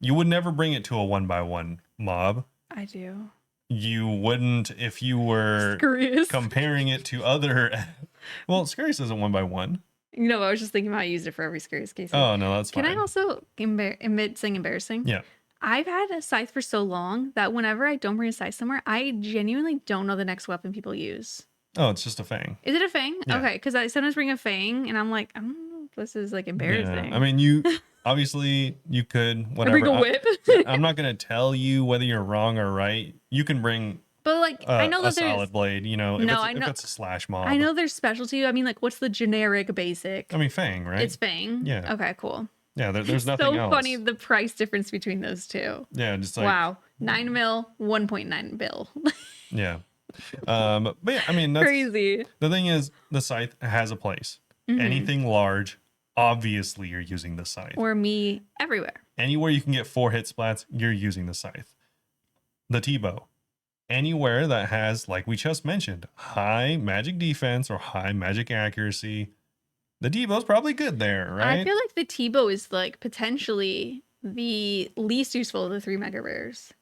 You would never bring it to a 1x1 mob. I do. You wouldn't if you were Scariest. comparing it to other. Well, Scariest isn't 1x1. No, I was just thinking about I used it for every Scariest case. Oh, no, that's fine. Can I also admit something embarrassing? Yeah. I've had a scythe for so long that whenever I don't bring a scythe somewhere, I genuinely don't know the next weapon people use. Oh, it's just a fang. Is it a fang? Yeah. Okay, because I sometimes bring a fang and I'm like, I don't know if this is like embarrassing. Yeah. I mean, you obviously you could whatever. I bring a whip. I'm not gonna tell you whether you're wrong or right. You can bring But like, I know a that solid blade. You know, if it's a slash mob. I know there's specialty. I mean, like, what's the generic basic? I mean, fang, right? It's fang. Yeah. Okay, cool. Yeah, there's nothing so else. funny the price difference between those two. Yeah, just like wow, 9 mil, 1.9 bill. yeah. But yeah, I mean, that's crazy. The thing is, the scythe has a place. Anything large, obviously, you're using the scythe. Or me everywhere. Anywhere you can get 4 hit splats, you're using the scythe. The T-bow. Anywhere that has, like we just mentioned, high magic defense or high magic accuracy, the T-bow's probably good there, right? I feel like the T-bow is like potentially the least useful of the 3 mega rares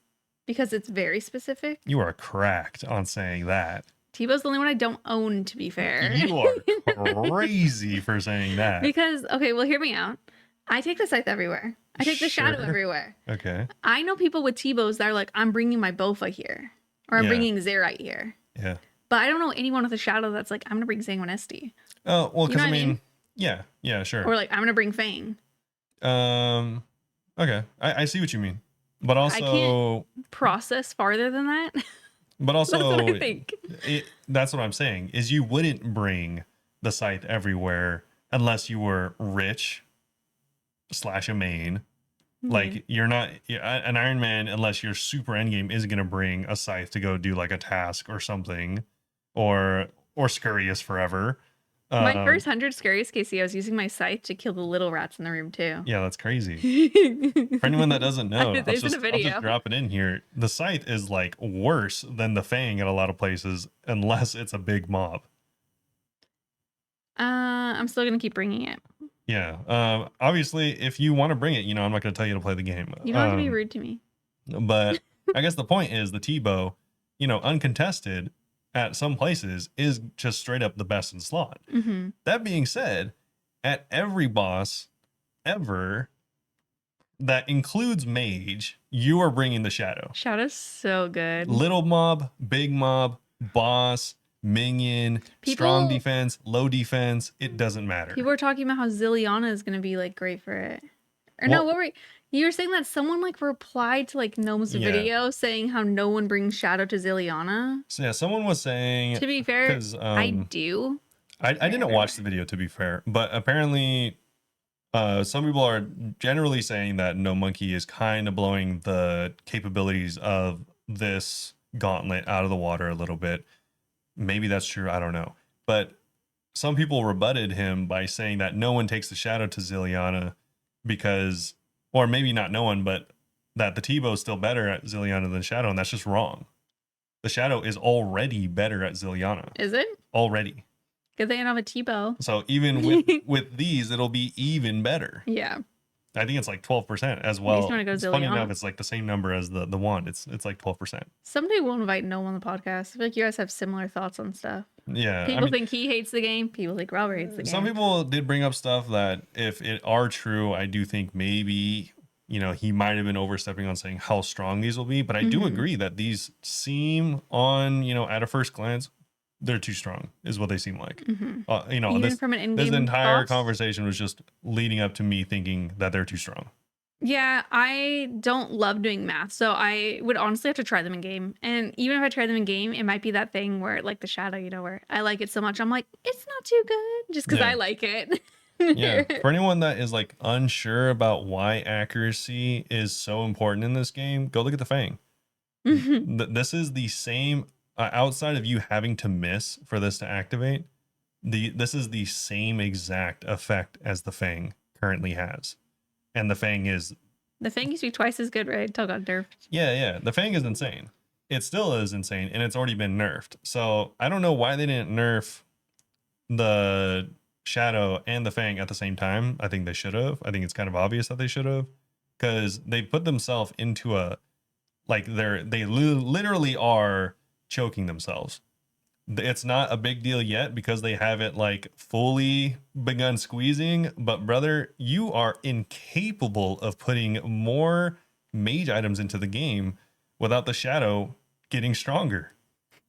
because it's very specific. You are cracked on saying that. T-bow's the only one I don't own, to be fair. You are crazy for saying that. Because, okay, well, hear me out. I take the scythe everywhere. I take the shadow everywhere. Okay. I know people with T-bows that are like, I'm bringing my Bofa here. Or I'm bringing Zerite here. Yeah. But I don't know anyone with a shadow that's like, I'm going to bring Sanguinesti. Oh, well, because you know I mean, yeah, sure. Or like, I'm going to bring Fang. Okay. I see what you mean. But also, I can't process farther than that. But also, that's what I think. That's what I'm saying, is you wouldn't bring the scythe everywhere unless you were rich / a main. Like, you're not an Iron Man unless you're super endgame isn't going to bring a scythe to go do like a task or something, or Scurrius forever. My first 100 Scariest KC, I was using my scythe to kill the little rats in the room too. Yeah, that's crazy. For anyone that doesn't know, I'll just drop it in here. The scythe is like worse than the fang at a lot of places unless it's a big mob. I'm still going to keep bringing it. Yeah. Obviously, if you want to bring it, I'm not going to tell you to play the game. You don't have to be rude to me. But I guess the point is the T-bow, uncontested at some places is just straight up the best in slot. That being said, at every boss ever that includes mage, you are bringing the shadow. Shadow's so good. Little mob, big mob, boss, minion, strong defense, low defense, it doesn't matter. People were talking about how Zilliana is going to be like great for it. Or no, what were you were saying that someone like replied to like Gnome's video saying how no one brings shadow to Zilliana? So yeah, someone was saying, to be fair, I do. I didn't watch the video, to be fair, but apparently some people are generally saying that No Monkey is kind of blowing the capabilities of this gauntlet out of the water a little bit. Maybe that's true, I don't know. But some people rebutted him by saying that no one takes the shadow to Zilliana because, or maybe not no one, but that the T-bow is still better at Zilliana than Shadow, and that's just wrong. The Shadow is already better at Zilliana. Is it? Already. Good thing I don't have a T-bow. So even with these, it'll be even better. Yeah. I think it's like 12% as well. It's funny enough, it's like the same number as the wand. It's like 12%. Someday we'll invite Gnome on the podcast. I feel like you guys have similar thoughts on stuff. Yeah. People think he hates the game. People think Robert hates the game. Some people did bring up stuff that if it are true, I do think maybe, he might have been overstepping on saying how strong these will be. But I do agree that these seem on, at a first glance, they're too strong is what they seem like. Even from an in-game this entire boss? Conversation was just leading up to me thinking that they're too strong. Yeah, I don't love doing math, so I would honestly have to try them in game. And even if I try them in game, it might be that thing where, like the shadow, where I like it so much, I'm like, it's not too good, just because I like it. Yeah. For anyone that is like unsure about why accuracy is so important in this game, go look at the Fang. This is the same. Outside of you having to miss for this to activate, this is the same exact effect as the Fang currently has. And the Fang used to be twice as good, right? Until it got nerfed. Yeah. The Fang is insane. It still is insane, and it's already been nerfed. So I don't know why they didn't nerf the Shadow and the Fang at the same time. I think they should have. I think it's kind of obvious that they should have, because they put themselves into a, like, literally are choking themselves. It's not a big deal yet because they haven't like fully begun squeezing, but brother, you are incapable of putting more mage items into the game without the Shadow getting stronger.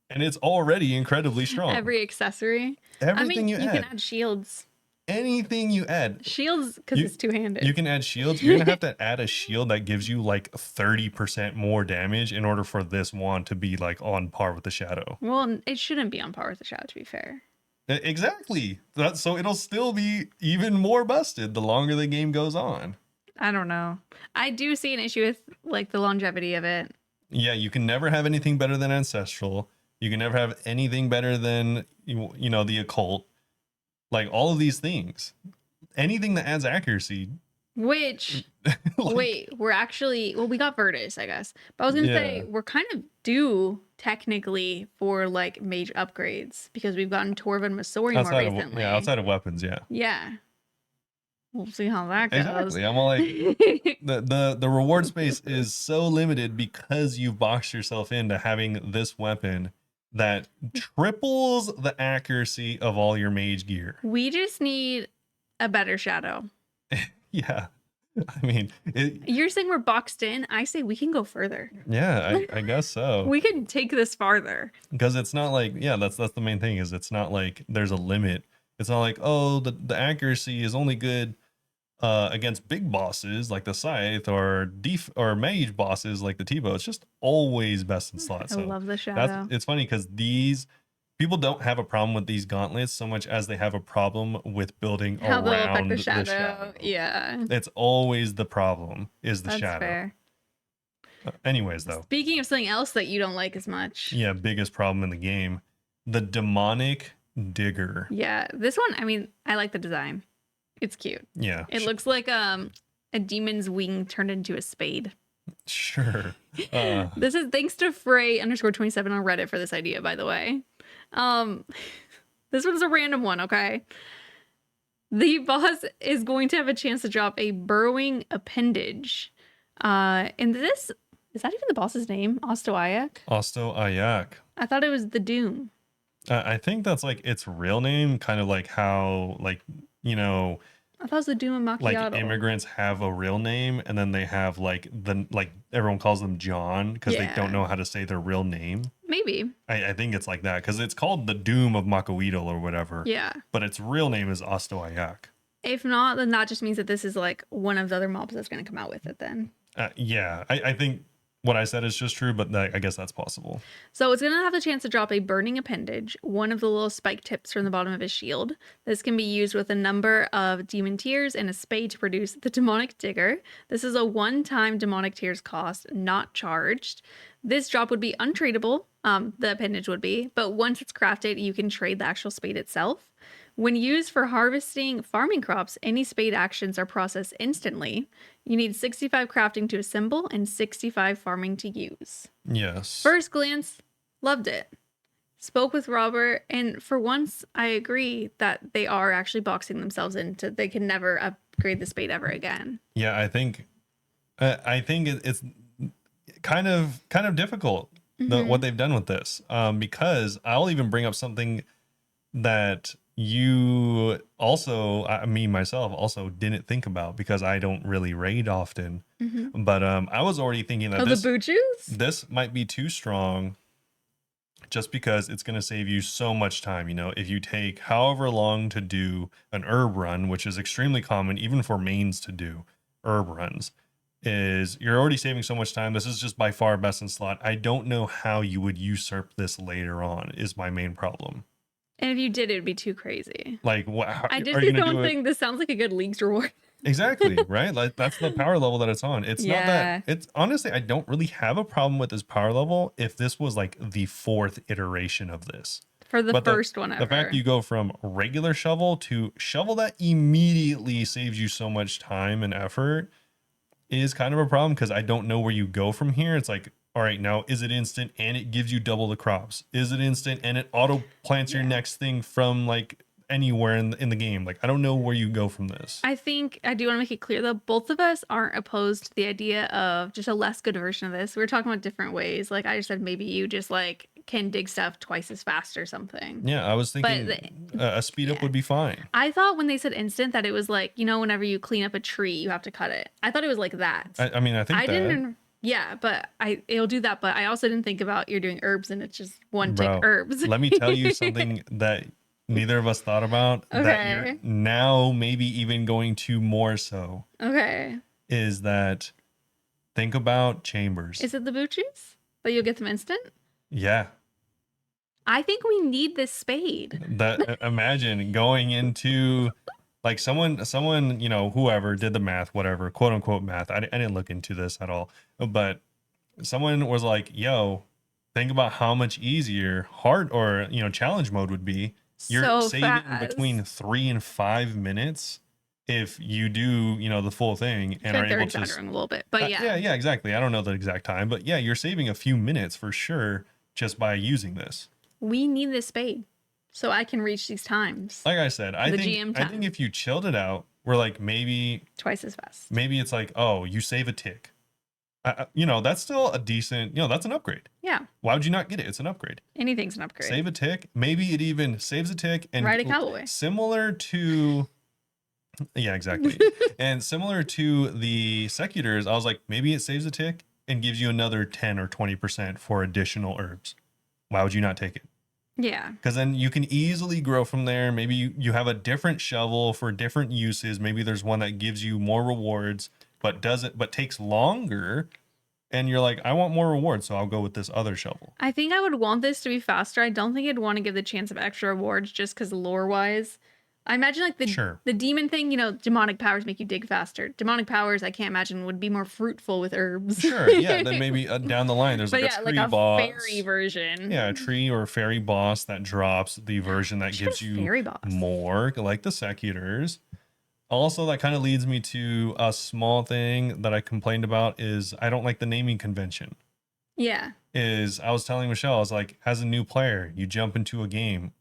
And it's already incredibly strong. Every accessory. Everything you you can add. add shields. Anything you add. Shields, because it's two-handed. You can add shields. You're going to have to add a shield that gives you like 30% more damage in order for this wand to be like on par with the Shadow. Well, it shouldn't be on par with the Shadow, to be fair. Exactly. So it'll still be even more busted the longer the game goes on. I don't know. I do see an issue with like the longevity of it. Yeah, you can never have anything better than Ancestral. You can never have anything better than, you know, the Occult. Like all of these things. Anything that adds accuracy. Which, Like, wait, we're actually, well, we got Virtus, I guess. But I was going to say, we're kind of due technically for like mage upgrades because we've gotten Torva and Masori more recently. outside of weapons, yeah. Yeah. We'll see how that goes. Exactly. I'm all like, the reward space is so limited because you've boxed yourself into having this weapon that triples the accuracy of all your mage gear. We just need a better Shadow. Yeah. I mean, You're saying we're boxed in. I say we can go further. yeah, I guess so. We can take this farther. Because it's not like, yeah, that's the main thing, is it's not like there's a limit. It's not like, oh, the accuracy is only good against big bosses like the Scythe or mage bosses like the T-Bow. It's just always best in slot. I So love the Shadow. it's funny because these people don't have a problem with these gauntlets so much as they have a problem with building How they'll around affect the the Shadow. Yeah. It's always the problem, is the That's Shadow. fair. Anyways, though. Speaking of something else that you don't like as much. Yeah, biggest problem in the game. The demonic digger. Yeah. This one, I mean, I like the design. It's cute. Yeah. It looks like a demon's wing turned into a spade. Sure. This is thanks to Frey_27 on Reddit for this idea, by the way. This one's a random one, okay? The boss is going to have a chance to drop a burrowing appendage. And this is that even the boss's name? Ostoayak? Ostoayak. I thought it was the Doom. I think that's like its real name, kind of like how, like, you know, I thought it was the Doom and Macchiato. like immigrants have a real name and then they have like everyone calls them John because they don't know how to say their real name. Maybe. I think it's like that because it's called the Doom of Makoidal or whatever. Yeah. But its real name is Ostoayak. If not, then that just means that this is like one of the other mobs that's going to come out with it then. Yeah, I think what I said is just true, but I guess that's possible. So it's going to have the chance to drop a burning appendage, one of the little spike tips from the bottom of his shield. This can be used with a number of demon tears and a spade to produce the demonic digger. This is a one-time demonic tears cost, not charged. This drop would be untradeable, the appendage would be, but once it's crafted, you can trade the actual spade itself. When used for harvesting farming crops, any spade actions are processed instantly. You need 65 crafting to assemble and 65 farming to use. Yes. First glance, loved it. Spoke with Robert, and for once, I agree that they are actually boxing themselves into they can never upgrade the spade ever again. Yeah, I think it's kind of difficult what they've done with this, because I'll even bring up something that you also, me myself also didn't think about because I don't really raid often. But I was already thinking that this might be too strong just because it's going to save you so much time. You know, if you take however long to do an herb run, which is extremely common even for mains to do herb runs, is you're already saving so much time. This is just by far best in slot. I don't know how you would usurp this later on is my main problem. And if you did, it would be too crazy. Like, I did see someone saying this sounds like a good League's reward. Exactly, right? Like, that's the power level that it's on. It's not that, it's honestly, I don't really have a problem with this power level if this was like the 4th iteration of this. For the first one ever. The fact you go from regular shovel to shovel that immediately saves you so much time and effort is kind of a problem because I don't know where you go from here. It's like, all right, now is it instant and it gives you double the crops? Is it instant and it auto plants your next thing from like anywhere in the game. Like, I don't know where you go from this. I think I do want to make it clear though, both of us aren't opposed to the idea of just a less good version of this. We were talking about different ways. Like I just said, maybe you just like can dig stuff twice as fast or something. Yeah, I was thinking a speed up yeah. would be fine. I thought when they said instant that it was like, you know, whenever you clean up a tree, you have to cut it. I thought it was like that. I mean, I think I didn't. Yeah, but it'll do that. But I also didn't think about you're doing herbs and it's just one tick herbs. Let me tell you something that neither of us thought about. Okay. That you're now maybe even going to more so. Okay. Is that think about chambers. Is it the Bucci's that you'll get them instant? Yeah. I think we need this spade. That imagine going into like someone, you know, whoever did the math, whatever, quote unquote math. I didn't look into this at all, but someone was like, yo, think about how much easier hard or, you know, challenge mode would be. You're so saving fast. between 3 and 5 minutes if you do, you know, the full thing and are they're able to exaggerating a little bit, but yeah, exactly. I don't know the exact time, but yeah, you're saving a few minutes for sure just by using this. We need this spade so I can reach these times. Like I said, I think if you chilled it out, we're like maybe twice as fast. Maybe it's like, oh, you save a tick. You know, that's still a decent, you know, that's an upgrade. Yeah. Why would you not get it? It's an upgrade. Anything's an upgrade. Save a tick. Maybe it even saves a tick and ride a cowboy. Similar to, yeah, exactly. And similar to the secutors, I was like, maybe it saves a tick and gives you another 10 or 20% for additional herbs. Why would you not take it? Yeah. Because then you can easily grow from there. Maybe you have a different shovel for different uses. Maybe there's one that gives you more rewards, but takes longer. And you're like, I want more rewards, so I'll go with this other shovel. I think I would want this to be faster. I don't think I'd want to give the chance of extra rewards just because lore-wise. I imagine like the demon thing, you know, demonic powers make you dig faster. Demonic powers, I can't imagine, would be more fruitful with herbs. Sure, yeah. Then maybe down the line, there's like a tree boss. Fairy version. Yeah, a tree or a fairy boss that drops the version that gives you more, like the secutors. Also, that kind of leads me to a small thing that I complained about is I don't like the naming convention. Yeah. I was telling Michelle, I was like, as a new player, you jump into a game.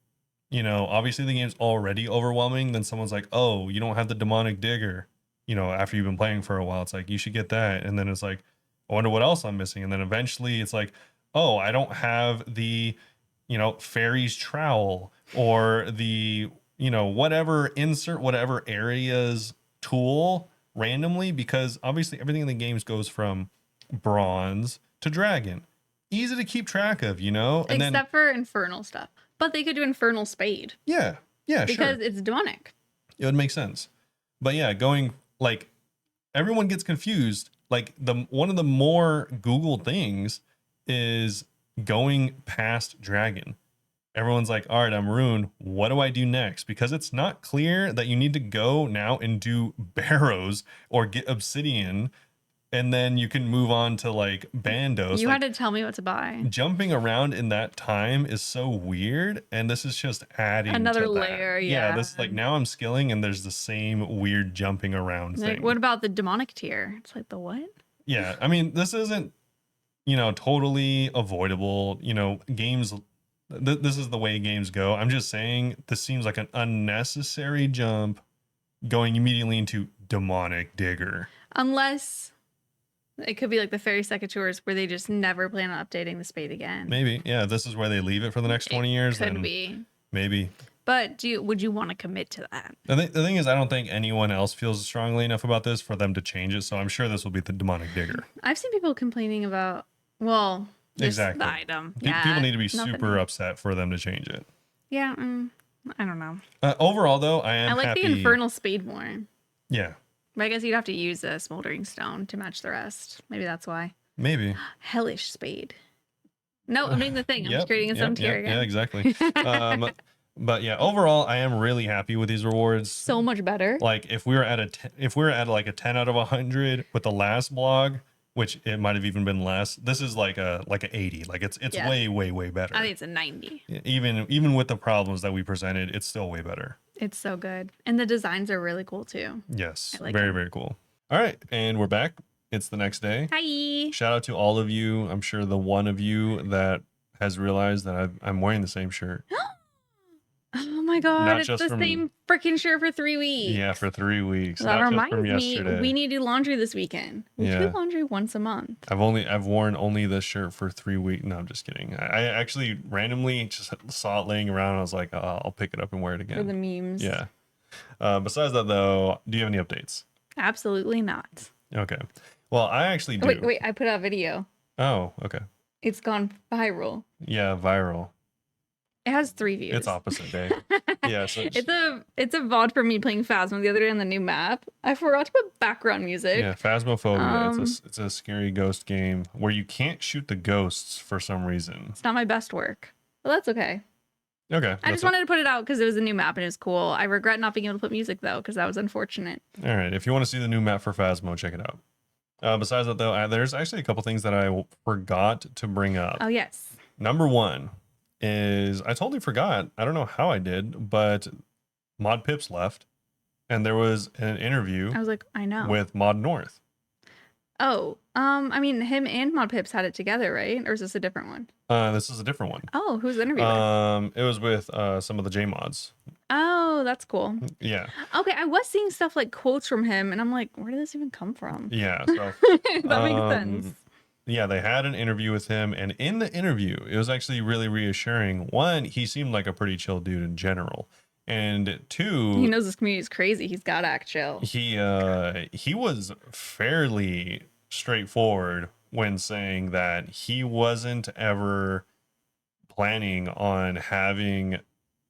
You know, obviously the game's already overwhelming. Then someone's like, oh, you don't have the demonic digger. You know, after you've been playing for a while, it's like, you should get that. And then it's like, I wonder what else I'm missing. And then eventually it's like, oh, I don't have the, you know, fairy's trowel or the, you know, whatever, insert whatever area's tool randomly, because obviously everything in the games goes from bronze to dragon. Easy to keep track of, you know? And except for infernal stuff. But they could do infernal spade. Yeah, because it's demonic. It would make sense. But yeah, going like everyone gets confused. Like one of the more Googled things is going past dragon. Everyone's like, all right, I'm ruined. What do I do next? Because it's not clear that you need to go now and do barrows or get obsidian. And then you can move on to like bandos. You had to tell me what to buy. Jumping around in that time is so weird. And this is just adding another to layer. Yeah. This like now I'm skilling and there's the same weird jumping around like, thing. What about the demonic tier? It's like the what? Yeah. I mean, this isn't, you know, totally avoidable. You know, games, this is the way games go. I'm just saying this seems like an unnecessary jump going immediately into demonic digger. Unless it could be like the fairy secateurs where they just never plan on updating the spade again. Maybe. Yeah. This is where they leave it for the next 20 years. Could be. Maybe. But would you want to commit to that? The thing is, I don't think anyone else feels strongly enough about this for them to change it. So I'm sure this will be the demonic digger. I've seen people complaining about, well, exactly the item. People need to be super upset for them to change it. Yeah. I don't know. Overall, though, I like happy. The infernal spade more. Yeah. But I guess you'd have to use a smoldering stone to match the rest. Maybe that's why. Maybe. Hellish spade. No, I'm doing the thing. I'm just creating its own tier again. Yeah, exactly. But yeah, overall, I am really happy with these rewards. So much better. Like if we were at like a 10 out of 100 with the last blog, which it might have even been less. This is like a 80. Like it's way better. I think it's a 90. Even with the problems that we presented, it's still way better. It's so good. And the designs are really cool too. Yes. Very cool. All right. And we're back. It's the next day. Hi. Shout out to all of you. I'm sure the one of you that has realized that I'm wearing the same shirt. Oh my god, Not it's just the from same freaking shirt for 3 weeks. yeah, for 3 weeks. That Not just from reminds me, yesterday. we need to do laundry this weekend. We should do Yeah. laundry once a month. I've worn only this shirt for 3 weeks. No, I'm just kidding. I actually randomly just saw it laying around. And I was like, I'll pick it up and wear it For again. the memes. Yeah. Besides that, though, do you have any updates? Absolutely not. Okay. Well, I actually do. Wait, I put out a video. Oh, okay. It's gone viral. Yeah, viral. It has 3 views. It's opposite day. Yeah, so it's a VOD for me playing Phasma the other day on the new map. I forgot to put background music. yeah, Phasmophobia. It's a scary ghost game where you can't shoot the ghosts for some reason. It's not my best work. Well, that's okay. Okay. I just wanted to put it out because it was a new map and it was cool. I regret not being able to put music though because that was unfortunate. All right. If you want to see the new map for Phasmo, check it out. Besides that, though, there's actually a couple things that I forgot to bring up. Oh, yes. Number one is I totally forgot. I don't know how I did, but Mod Pips left, and there was an interview I was like, I know. with Mod North. Oh, I mean, him and Mod Pips had it together, right? Or is this a different one? This is a different one. Oh, who's the interview with? It was with some of the J mods. Oh, that's cool. Yeah. Okay, I was seeing stuff like quotes from him, and I'm like, where did this even come from? Yeah. So That makes sense. yeah, they had an interview with him, and in the interview, it was actually really reassuring. One, he seemed like a pretty chill dude in general, and two, He knows this community is crazy. He's got to act chill. he was fairly straightforward when saying that he wasn't ever planning on having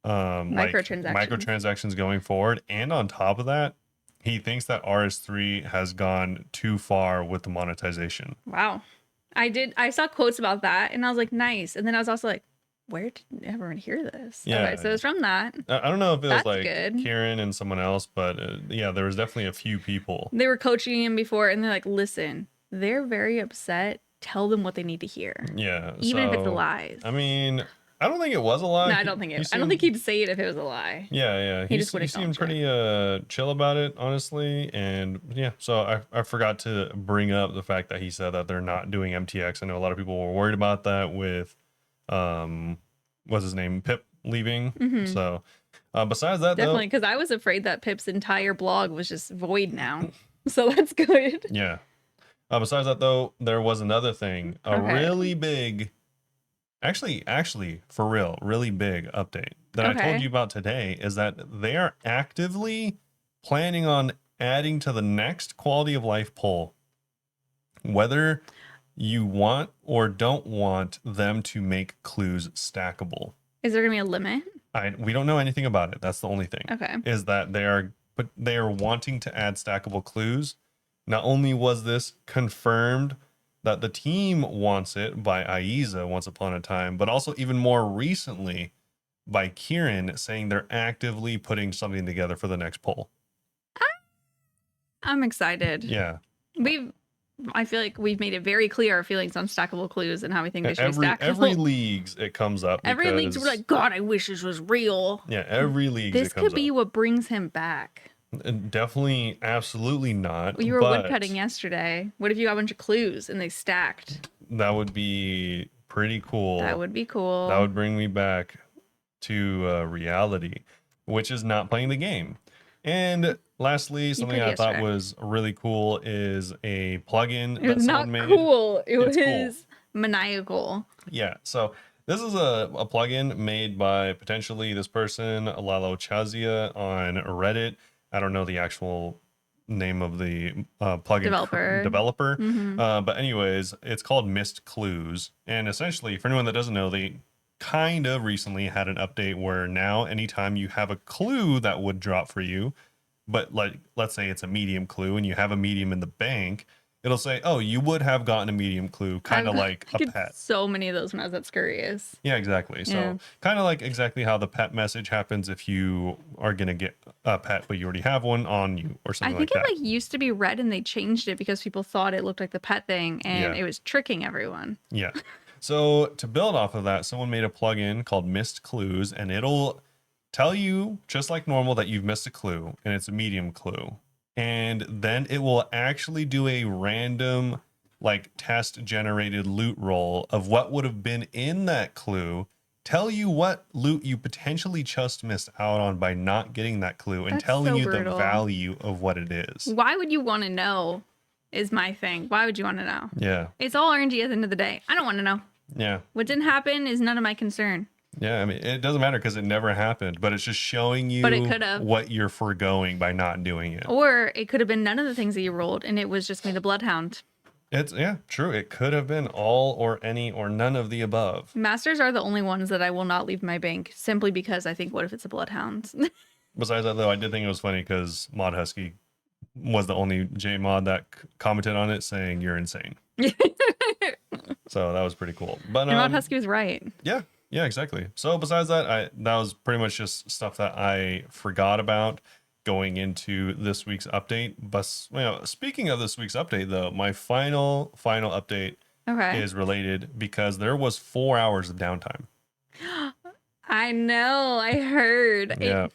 microtransactions going forward, and on top of that, he thinks that RS3 has gone too far with the monetization. Wow. I saw quotes about that, and I was like, nice. And then I was also like, where did everyone hear this? Yeah. Okay, so it's from that. I don't know if it was That's like good. Kieran and someone else, but yeah, there was definitely a few people. They were coaching him before, and they're like, listen, they're very upset. Tell them what they need to hear. Yeah. Even if it's lies. I mean, I don't think it was a lie. No, I don't think I don't think he'd say it if it was a lie. Yeah, yeah. He just he wouldn't seemed acknowledge pretty chill about it, honestly. And yeah, so I forgot to bring up the fact that he said that they're not doing MTX. I know a lot of people were worried about that with what's his name? Pip leaving. Mhm. So besides that, Definitely, because I was afraid that Pip's entire blog was just void now. So that's good. yeah. Besides that, though, there was another thing, a Okay. really big, actually, for real, really big update that I told Okay. you about today is that they are actively planning on adding to the next quality of life poll, whether you want or don't want them to make clues stackable. Is there gonna be a limit? We don't know anything about it. That's the only thing. Okay. Is that they are wanting to add stackable clues. Not only was this confirmed that the team wants it by Aiza once upon a time, but also even more recently by Kieran saying they're actively putting something together for the next poll. I'm excited. Yeah. I feel like we've made it very clear our feelings on stackable clues and how we think they should be stackable. Every leagues it comes up. Every league's we're like, God, I wish this was real. Yeah, every league This it comes could be up. what brings him back. Definitely, absolutely not. You were but woodcutting yesterday. What if you got a bunch of clues and they stacked? that would be pretty cool. That would be cool. That would bring me back to reality, which is not playing the game. And lastly, something pretty I thought abstract. was really cool is a plugin It that was not someone made. cool. It It's was cool. maniacal. Yeah, so this is a plugin made by potentially this person, Lalo Chazia, on Reddit. I don't know the actual name of the plugin developer. Mhm. But anyways, it's called Missed Clues. And essentially, for anyone that doesn't know, they kind of recently had an update where now anytime you have a clue that would drop for you, but like let's say it's a medium clue and you have a medium in the bank, it'll say, oh, you would have gotten a medium clue, kind of like I a get pet. so many of those when I was at Scurious. Yeah, exactly. So Yeah. kind of like exactly how the pet message happens if you are going to get a pet, but you already have one on you or I something think like it that. like used to be red and they changed it because people thought it looked like the pet thing and Yeah. it was tricking everyone. Yeah. So to build off of that, someone made a plugin called Missed Clues, and it'll tell you just like normal that you've missed a clue and it's a medium clue. And then it will actually do a random like test generated loot roll of what would have been in that clue tell you what loot you potentially just missed out on by not getting that clue, and That's telling so you the brutal. value of what it is. Why would you want to know is my thing. Why would you want to know? Yeah. It's all RNG at the end of the day. I don't want to know. Yeah. What didn't happen is none of my concern. Yeah, I mean, it doesn't matter because it never happened, but it's just showing you But it could have. what you're foregoing by not doing it. Or it could have been none of the things that you rolled, and it was just me, the Bloodhound. Yeah, true. It could have been all or any or none of the above. Masters are the only ones that I will not leave my bank simply because I think, what if it's a Bloodhound? Besides that, though, I did think it was funny because Mod Husky was the only J mod that commented on it saying you're insane. So that was pretty cool. But Mod Husky was right. Yeah, exactly. So besides that, that was pretty much just stuff that I forgot about going into this week's update. But speaking of this week's update, though, my final update is related because there was 4 hours of downtime. I know. I heard. Yeah.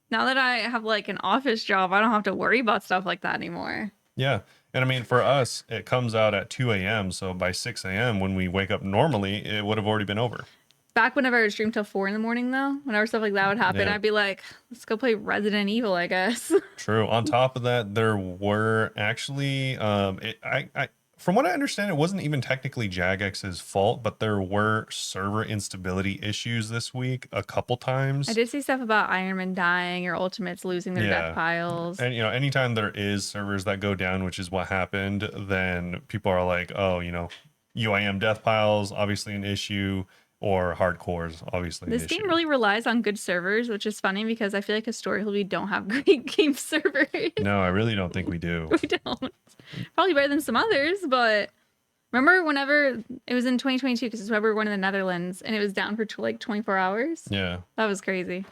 Now that I have like an office job, I don't have to worry about stuff like that anymore. Yeah. And I mean, for us, it comes out at 2 a.m. So by 6 a.m., when we wake up normally, it would have already been over. Back whenever I would stream till 4 in the morning, though, whenever stuff like that would happen, I'd be like, let's go play Resident Evil, I guess. True. On top of that, there were actually, from what I understand, it wasn't even technically Jagex's fault, but there were server instability issues this week a couple times. I did see stuff about Ironman dying or Ultimates losing their death piles. And, anytime there is servers that go down, which is what happened, then people are like, oh, UIM death piles, obviously an issue. Or hardcores, obviously. This game really relies on good servers, which is funny because I feel like historically we don't have great game servers. No, I really don't think we do. We don't. Probably better than some others, but remember whenever it was in 2022, because it's whenever we were in the Netherlands, and it was down for like 24 hours? Yeah. That was crazy.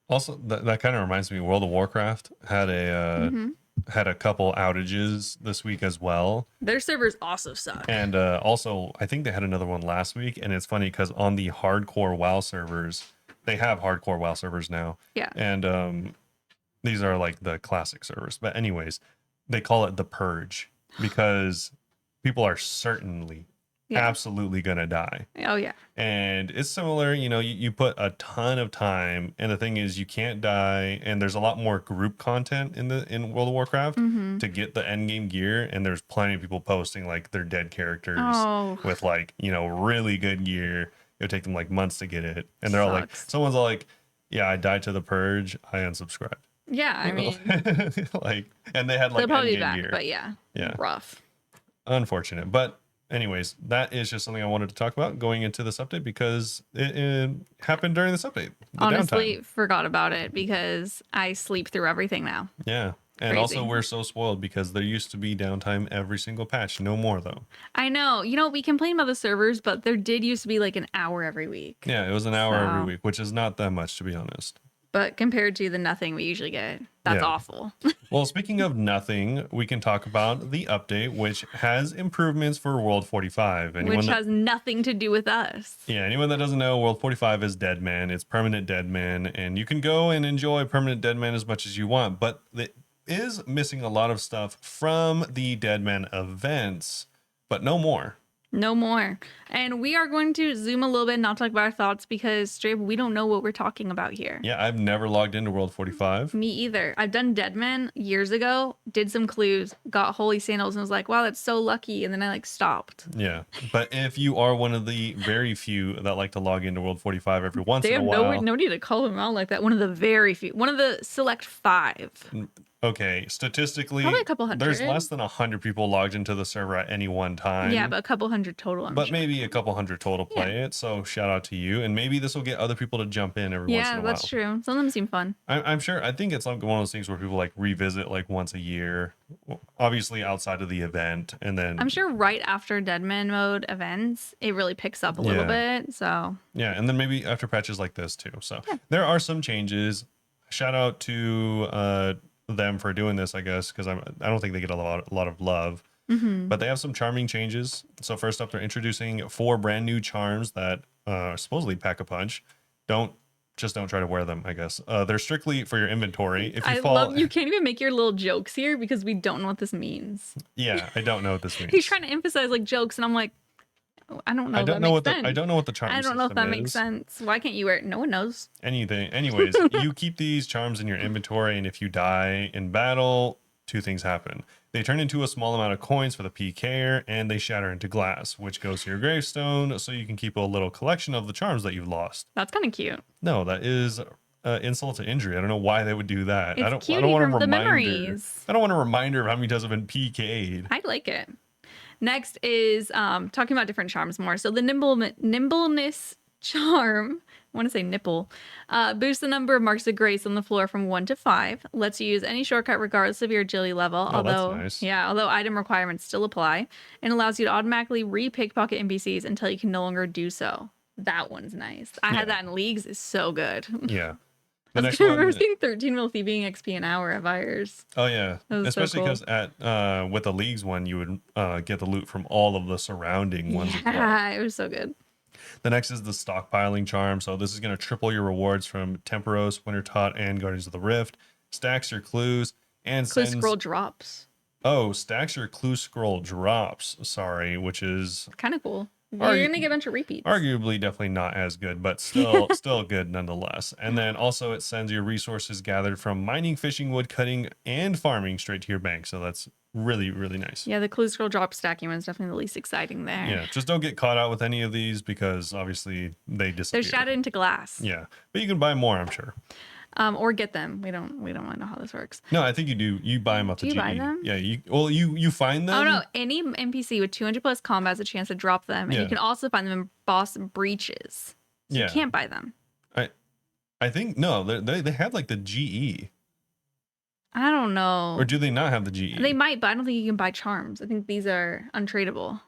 Also, that kind of reminds me, World of Warcraft had a couple outages this week as well. Their servers also suck. And also, I think they had another one last week. And it's funny because on the hardcore WoW servers, they have hardcore WoW servers now. Yeah. And these are like the classic servers. But anyways, they call it the Purge because people are certainly absolutely gonna die. Oh yeah. And it's similar, you put a ton of time, and the thing is you can't die, and there's a lot more group content in World of Warcraft to get the end game gear, and there's plenty of people posting like their dead characters with like, really good gear. It'll take them like months to get it. And they're all like, someone's all like, yeah, I died to the Purge, I unsubscribed. Yeah, I mean, like, and they had like they'll probably be end-game back, gear. but yeah, rough. Unfortunate, but anyways, that is just something I wanted to talk about going into this update because it happened during this update. Honestly, forgot about it because I sleep through everything now. Yeah. And also we're so spoiled because there used to be downtime every single patch. No more though. I know. We complain about the servers, but there did used to be like an hour every week. Yeah, it was an hour every week, which is not that much to be honest. But compared to the nothing we usually get, that's awful. Well, speaking of nothing, we can talk about the update, which has improvements for World 45. Which has nothing to do with us. Yeah, anyone that doesn't know, World 45 is Deadman. It's permanent Deadman, and you can go and enjoy permanent Deadman as much as you want, but it is missing a lot of stuff from the Deadman events, but no more. No more. And we are going to zoom a little bit and not talk about our thoughts because straight up, we don't know what we're talking about here. Yeah, I've never logged into World 45. Me either. I've done Deadman years ago, did some clues, got Holy Sandals, and was like, wow, that's so lucky. And then I like stopped. Yeah. But if you are one of the very few that like to log into World 45 every once in a while. They have no need to call them out like that. One of the very few. One of the select 5. Okay, statistically, probably a couple hundred. There's less than 100 people logged into the server at any one time. Yeah, but a couple hundred total. But maybe a couple hundred total play it. So shout out to you, and maybe this will get other people to jump in every once in a while. Yeah, that's true. Some of them seem fun. I'm sure. I think it's like one of those things where people like revisit like once a year, obviously outside of the event, and then I'm sure right after Deadman mode events, it really picks up a little bit. So yeah, and then maybe after patches like this too. So there are some changes. Shout out to them for doing this, I guess, because I don't think they get a lot of love. But they have some charming changes. So first up, they're introducing 4 brand new charms that supposedly pack a punch. Don't try to wear them, I guess. They're strictly for your inventory. If you love you can't even make your little jokes here because we don't know what this means. Yeah, I don't know what this means. He's trying to emphasize like jokes, and I'm like, I don't know I if don't that know makes what the sense. I don't know what the charm I don't know if system that makes is. sense. Why can't you wear it? No one knows. Anything. Anyways, you keep these charms in your inventory, and if you die in battle, two things happen. They turn into a small amount of coins for the PKer, and they shatter into glass, which goes to your gravestone, so you can keep a little collection of the charms that you've lost. That's kind of cute. No, that is insult to injury. I don't know why they would do that. I It's don't. I don't cutie want a from the reminder. memories. I don't want a reminder of how many times I've been PK'd. I like it. Next is talking about different charms more. So the nimbleness charm, I want to say nipple, boosts the number of marks of grace on the floor from 1 to 5. Lets you use any shortcut regardless of your agility level. Oh, that's although, nice. yeah, although item requirements still apply, and allows you to automatically re-pickpocket NPCs until you can no longer do so. That one's nice. I had that in Leagues. It's so good. Yeah. I The was next remember one. seeing 13 mil thieving XP an hour at Fires. Oh yeah, That was so especially cool. because at with the leagues one, you would get the loot from all of the surrounding ones as well. Yeah, it was so good. The next is the stockpiling charm. So this is going to triple your rewards from Temperos, Wintertot, and Guardians of the Rift. Stacks your clues and Clue sends. scroll drops. Oh, stacks your clue scroll drops. Sorry, which is Kind of cool. Are You're you- gonna get a bunch of repeats. arguably definitely not as good, but still good nonetheless. And then also it sends your resources gathered from mining, fishing, wood cutting, and farming straight to your bank. So that's really nice. Yeah, the clue scroll drop stacking one's definitely the least exciting there. Yeah, just don't get caught out with any of these because obviously they disappear. They're shattered into glass. Yeah, but you can buy more, I'm sure. Or get them. We don't really know how this works. No, I think you do. You buy them off Do the you GE. buy them? Yeah, you find them. Oh no, any NPC with 200 plus combat has a chance to drop them, and Yeah. you can also find them in boss breaches. So Yeah. you can't buy them. I think no, they have like the GE, I don't know. or do they not have the GE? They might, but I don't think you can buy charms. I think these are untradeable.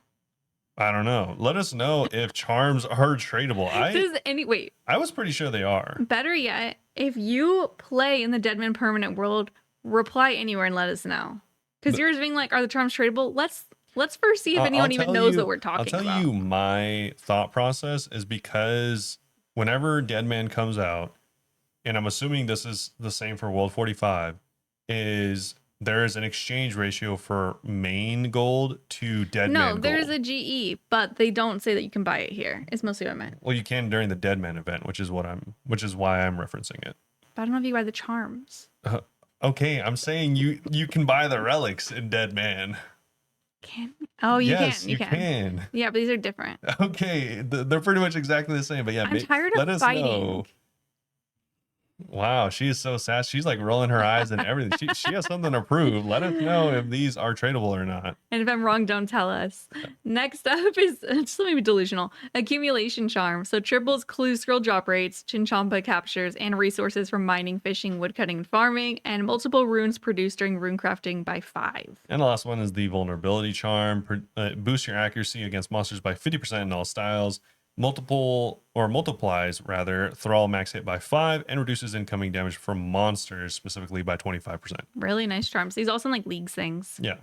I don't know. Let us know if charms are tradable. Wait, I was pretty sure they are. better yet, if you play in the Deadman permanent world, reply anywhere and let us know. Because yours being like, are the charms tradable? Let's first see if anyone even knows what we're talking I'll about. tell you my thought process is because whenever Deadman comes out, and I'm assuming this is the same for World 45, is there is an exchange ratio for main gold to Deadman No, gold. there's a GE, but they don't say that you can buy it here. It's mostly what I meant. Well, you can during the Deadman event, which is why I'm referencing it. But I don't know if you buy the charms. Okay, I'm saying you can buy the relics in Deadman. Can Oh, you Yes, can. You can. Yeah, but these are different. Okay, they're pretty much exactly the same. But yeah, I'm tired let of us fighting. know. Wow, she is so sassy. She's like rolling her eyes and everything. She has something to prove. Let us know if these are tradable or not. And if I'm wrong, don't tell us. Next up is just maybe delusional accumulation charm. So triples clue scroll drop rates, Chinchompa captures, and resources from mining, fishing, woodcutting, and farming, and multiple runes produced during rune crafting by 5. And the last one is the vulnerability charm. Boosts your accuracy against monsters by 50% in all styles. Multiplies thrall max hit by 5 and reduces incoming damage from monsters specifically by 25%. Really nice charms. These also like leagues things. Yeah.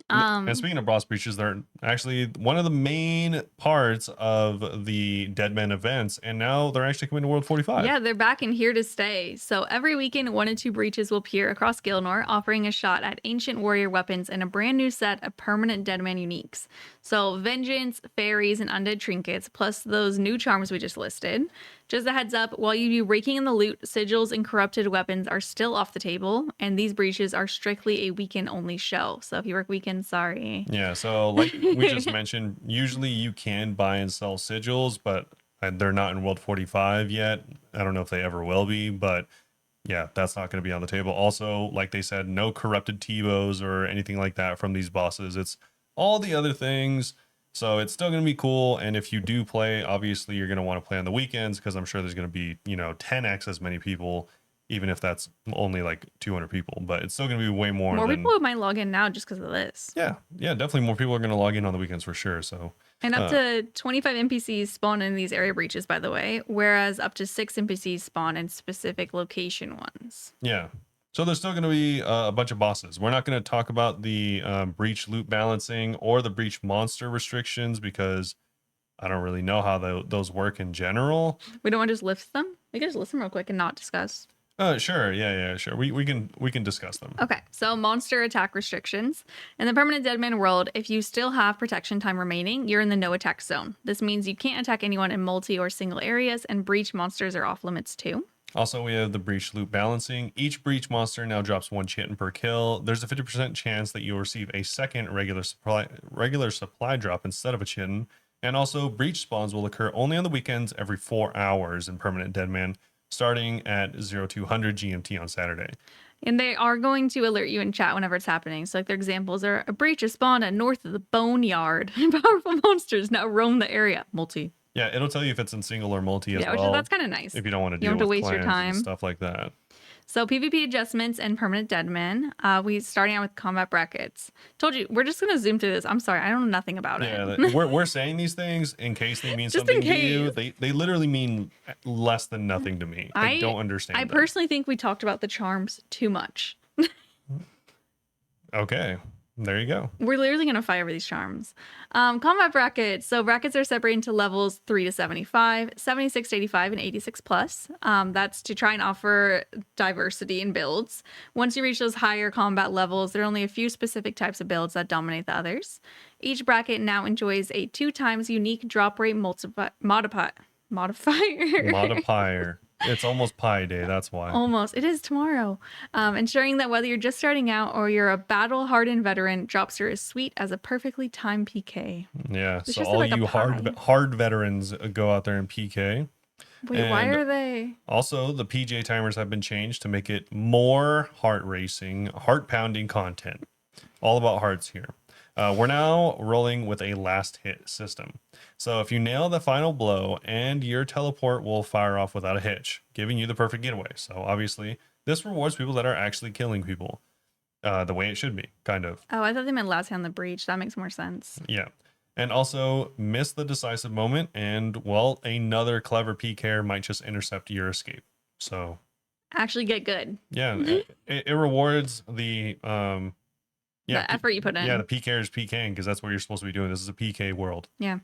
And speaking of boss breaches, they're actually one of the main parts of the Deadman events, and now they're actually coming to World 45. Yeah, they're back and here to stay. So every weekend, 1 and 2 breaches will appear across Gilnor, offering a shot at ancient warrior weapons and a brand new set of permanent Deadman uniques. So vengeance, fairies, and undead trinkets, plus those new charms we just listed. Just a heads up, while you be raking in the loot, sigils and corrupted weapons are still off the table, and these breaches are strictly a weekend-only show. So if you work weekends, sorry. Yeah, so like we just mentioned, usually you can buy and sell sigils, but they're not in World 45 yet. I don't know if they ever will be, but yeah, that's not going to be on the table. Also, like they said, no corrupted T-bows or anything like that from these bosses. It's all the other things. So it's still going to be cool. And if you do play, obviously you're going to want to play on the weekends because I'm sure there's going to be, 10x as many people, even if that's only like 200 people. But it's still going to be way more. More people might log in now just because of this. Yeah, definitely more people are going to log in on the weekends for sure. So And up to 25 NPCs spawn in these area breaches, by the way, whereas up to 6 NPCs spawn in specific location ones. yeah. So there's still going to be a bunch of bosses. We're not going to talk about the breach loot balancing or the breach monster restrictions because I don't really know how those work in general. We don't want to just list them? We can just list them real quick and not discuss. Sure. Yeah, sure. We can discuss them. Okay, so monster attack restrictions. In the permanent Deadman world, if you still have protection time remaining, you're in the no attack zone. This means you can't attack anyone in multi or single areas, and breach monsters are off limits too. Also, we have the breach loop balancing. Each breach monster now drops 1 chitin per kill. There's a 50% chance that you'll receive a second regular supply drop instead of a chitin. And also, breach spawns will occur only on the weekends every 4 hours in permanent Deadman, starting at 0200 GMT on Saturday. And they are going to alert you in chat whenever it's happening. So, like, their examples are a breach is spawned at north of the Boneyard. Powerful monsters now roam the area. Multi. Yeah, it'll tell you if it's in single or multi as Yeah, well. that's kind of nice. If you don't want to You deal don't have to with waste your clans time. and stuff like that. So PvP adjustments and permanent Deadman. We starting out with combat brackets. Told you we're just gonna zoom through this. I'm sorry, I don't know nothing about it. Yeah, we're saying these things in case they mean Just something in to you. case. They literally mean less than nothing to me. I don't understand. I them. personally think we talked about the charms too much. Okay, there you go. We're literally gonna fight over these charms. Combat brackets. So brackets are separated into levels 3 to 75, 76 to 85, and 86 plus. That's to try and offer diversity in builds. Once you reach those higher combat levels, there are only a few specific types of builds that dominate the others. Each bracket now enjoys a 2 times unique drop rate modifier. Modifier. It's almost Pi Day. That's why. Almost. It is tomorrow. Ensuring that whether you're just starting out or you're a battle-hardened veteran, drops are as sweet as a perfectly timed PK. Yeah. It's So just all like a you pie. hard veterans go out there and PK. Wait, why And are they? Also, the PJ timers have been changed to make it more heart racing, heart pounding content. All about hearts here. We're now rolling with a last hit system. So if you nail the final blow and your teleport will fire off without a hitch, giving you the perfect getaway. So obviously this rewards people that are actually killing people the way it should be, kind of. Oh, I thought they meant last hit on the breach. That makes more sense. Yeah. And also miss the decisive moment and, well, another clever PKer might just intercept your escape. So Actually get good. yeah, it rewards the The effort you put in. Yeah, the PK is PKing because that's what you're supposed to be doing. This is a PK world. Yeah.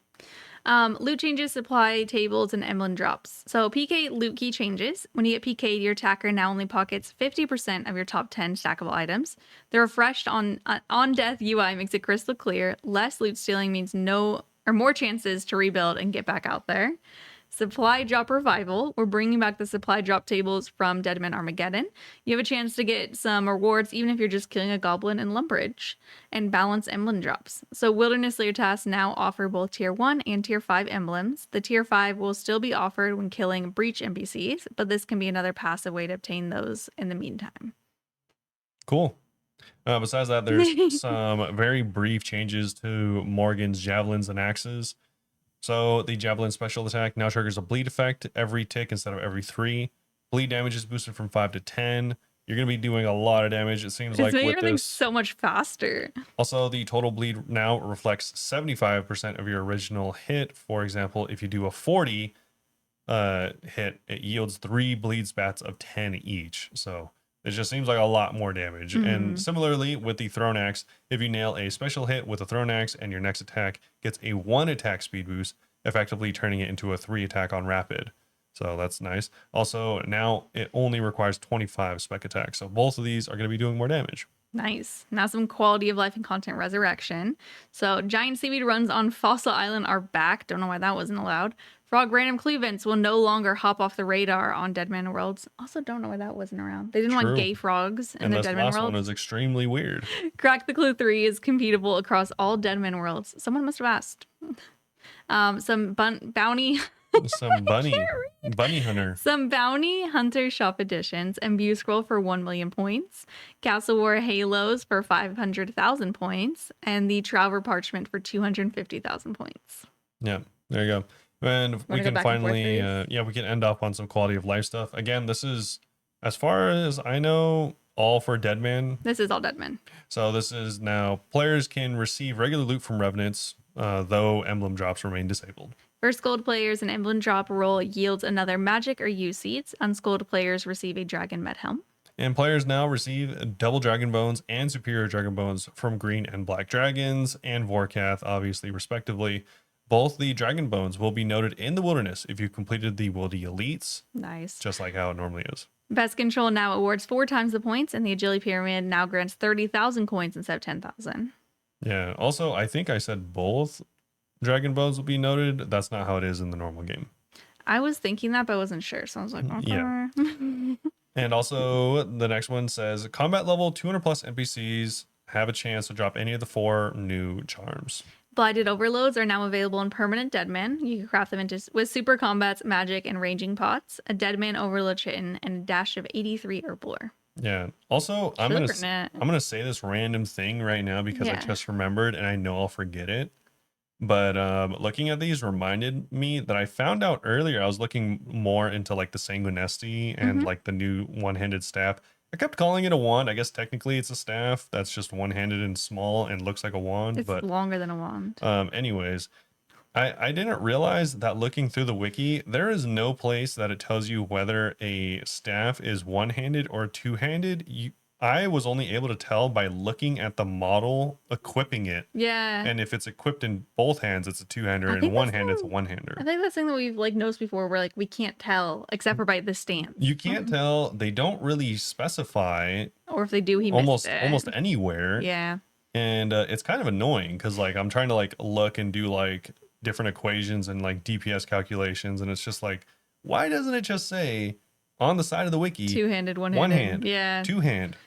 Loot changes, supply tables, and emblem drops. So PK loot key changes. When you get PK'd, your attacker now only pockets 50% of your top 10 stackable items. The refreshed on death UI makes it crystal clear. Less loot stealing means more chances to rebuild and get back out there. Supply drop revival. We're bringing back the supply drop tables from Deadman Armageddon. You have a chance to get some rewards even if you're just killing a goblin in Lumbridge. And balance emblem drops. So Wilderness Layer tasks now offer both tier 1 and tier 5 emblems. The tier 5 will still be offered when killing breach NPCs, but this can be another passive way to obtain those in the meantime. Cool. Besides that, there's some very brief changes to Morgan's javelins and axes. So the javelin special attack now triggers a bleed effect every tick instead of every 3. Bleed damage is boosted from 5 to 10. You're going to be doing a lot of damage, it seems like, making with everything this. so much faster. Also, the total bleed now reflects 75% of your original hit. For example, if you do a 40 hit, it yields 3 bleed spats of 10 each. So it just seems like a lot more damage. And similarly with the thrown axe, if you nail a special hit with a thrown axe and your next attack gets a 1 attack speed boost, effectively turning it into a 3 attack on rapid. So that's nice. Also, now it only requires 25 spec attacks. So both of these are going to be doing more damage. Nice. Now some quality of life and content resurrection. So giant seaweed runs on Fossil Island are back. Don't know why that wasn't allowed. Frog random clue events will no longer hop off the radar on Deadman Worlds. Also don't know why that wasn't around. They didn't want gay frogs in their Deadman last Worlds. one was extremely weird. Crack the Clue 3 is completable across all Deadman Worlds. Someone must have asked. Some bounty... Some bunny hunter. Some bounty hunter shop editions, Imbue scroll for 1 million points, Castle War halos for 500,000 points, and the Traveler parchment for 250,000 points. Yeah, there you go. And we can finally, we can end up on some quality of life stuff. Again, this is, as far as I know, all for Deadman. This is all Deadman. So this is now players can receive regular loot from revenants, though emblem drops remain disabled. First gold players, an emblem drop roll yields another magic or U seeds. Unscolded players receive a dragon med helm. And players now receive double dragon bones and superior dragon bones from green and black dragons and Vorkath, obviously, respectively. Both the dragon bones will be noted in the wilderness if you completed the wildy elites, Nice. just like how it normally is. Pest control now awards 4 times the points, and the agility pyramid now grants 30,000 coins instead of 10,000. Yeah. Also, I think I said both dragon bones will be noted. That's not how it is in the normal game. I was thinking that, but I wasn't sure, so I was like, okay. Yeah. And also, the next one says combat level 200 plus NPCs have a chance to drop any of the 4 new charms. Blighted overloads are now available in permanent Deadman. You can craft them into with super combats, magic, and ranging pots, a Deadman overload chitin, and a dash of 83 herblore. Yeah. Also, I'm Sugar gonna net. I'm gonna say this random thing right now because I Yeah. just remembered and I know I'll forget it. But looking at these reminded me that I found out earlier. I was looking more into like the Sanguinesti and Mhm. like the new one-handed staff. I kept calling it a wand. I guess technically it's a staff that's just one-handed and small and looks like a wand. It's But longer than a wand. anyways, I didn't realize that looking through the wiki, there is no place that it tells you whether a staff is one-handed or two-handed. I was only able to tell by looking at the model equipping it. Yeah. And if it's equipped in both hands, it's a two-hander, I and think one that's hand, it's a I one-hander. think that's something that we've like noticed before where like we can't tell except for by the stance. You can't tell. They don't really specify Or if they do, he almost missed it. almost anywhere. Yeah. And it's kind of annoying because like I'm trying to like look and do like different equations and like DPS calculations, and it's just like, why doesn't it just say on the side of the wiki Two-handed, one-handed. one hand, Yeah. two hand?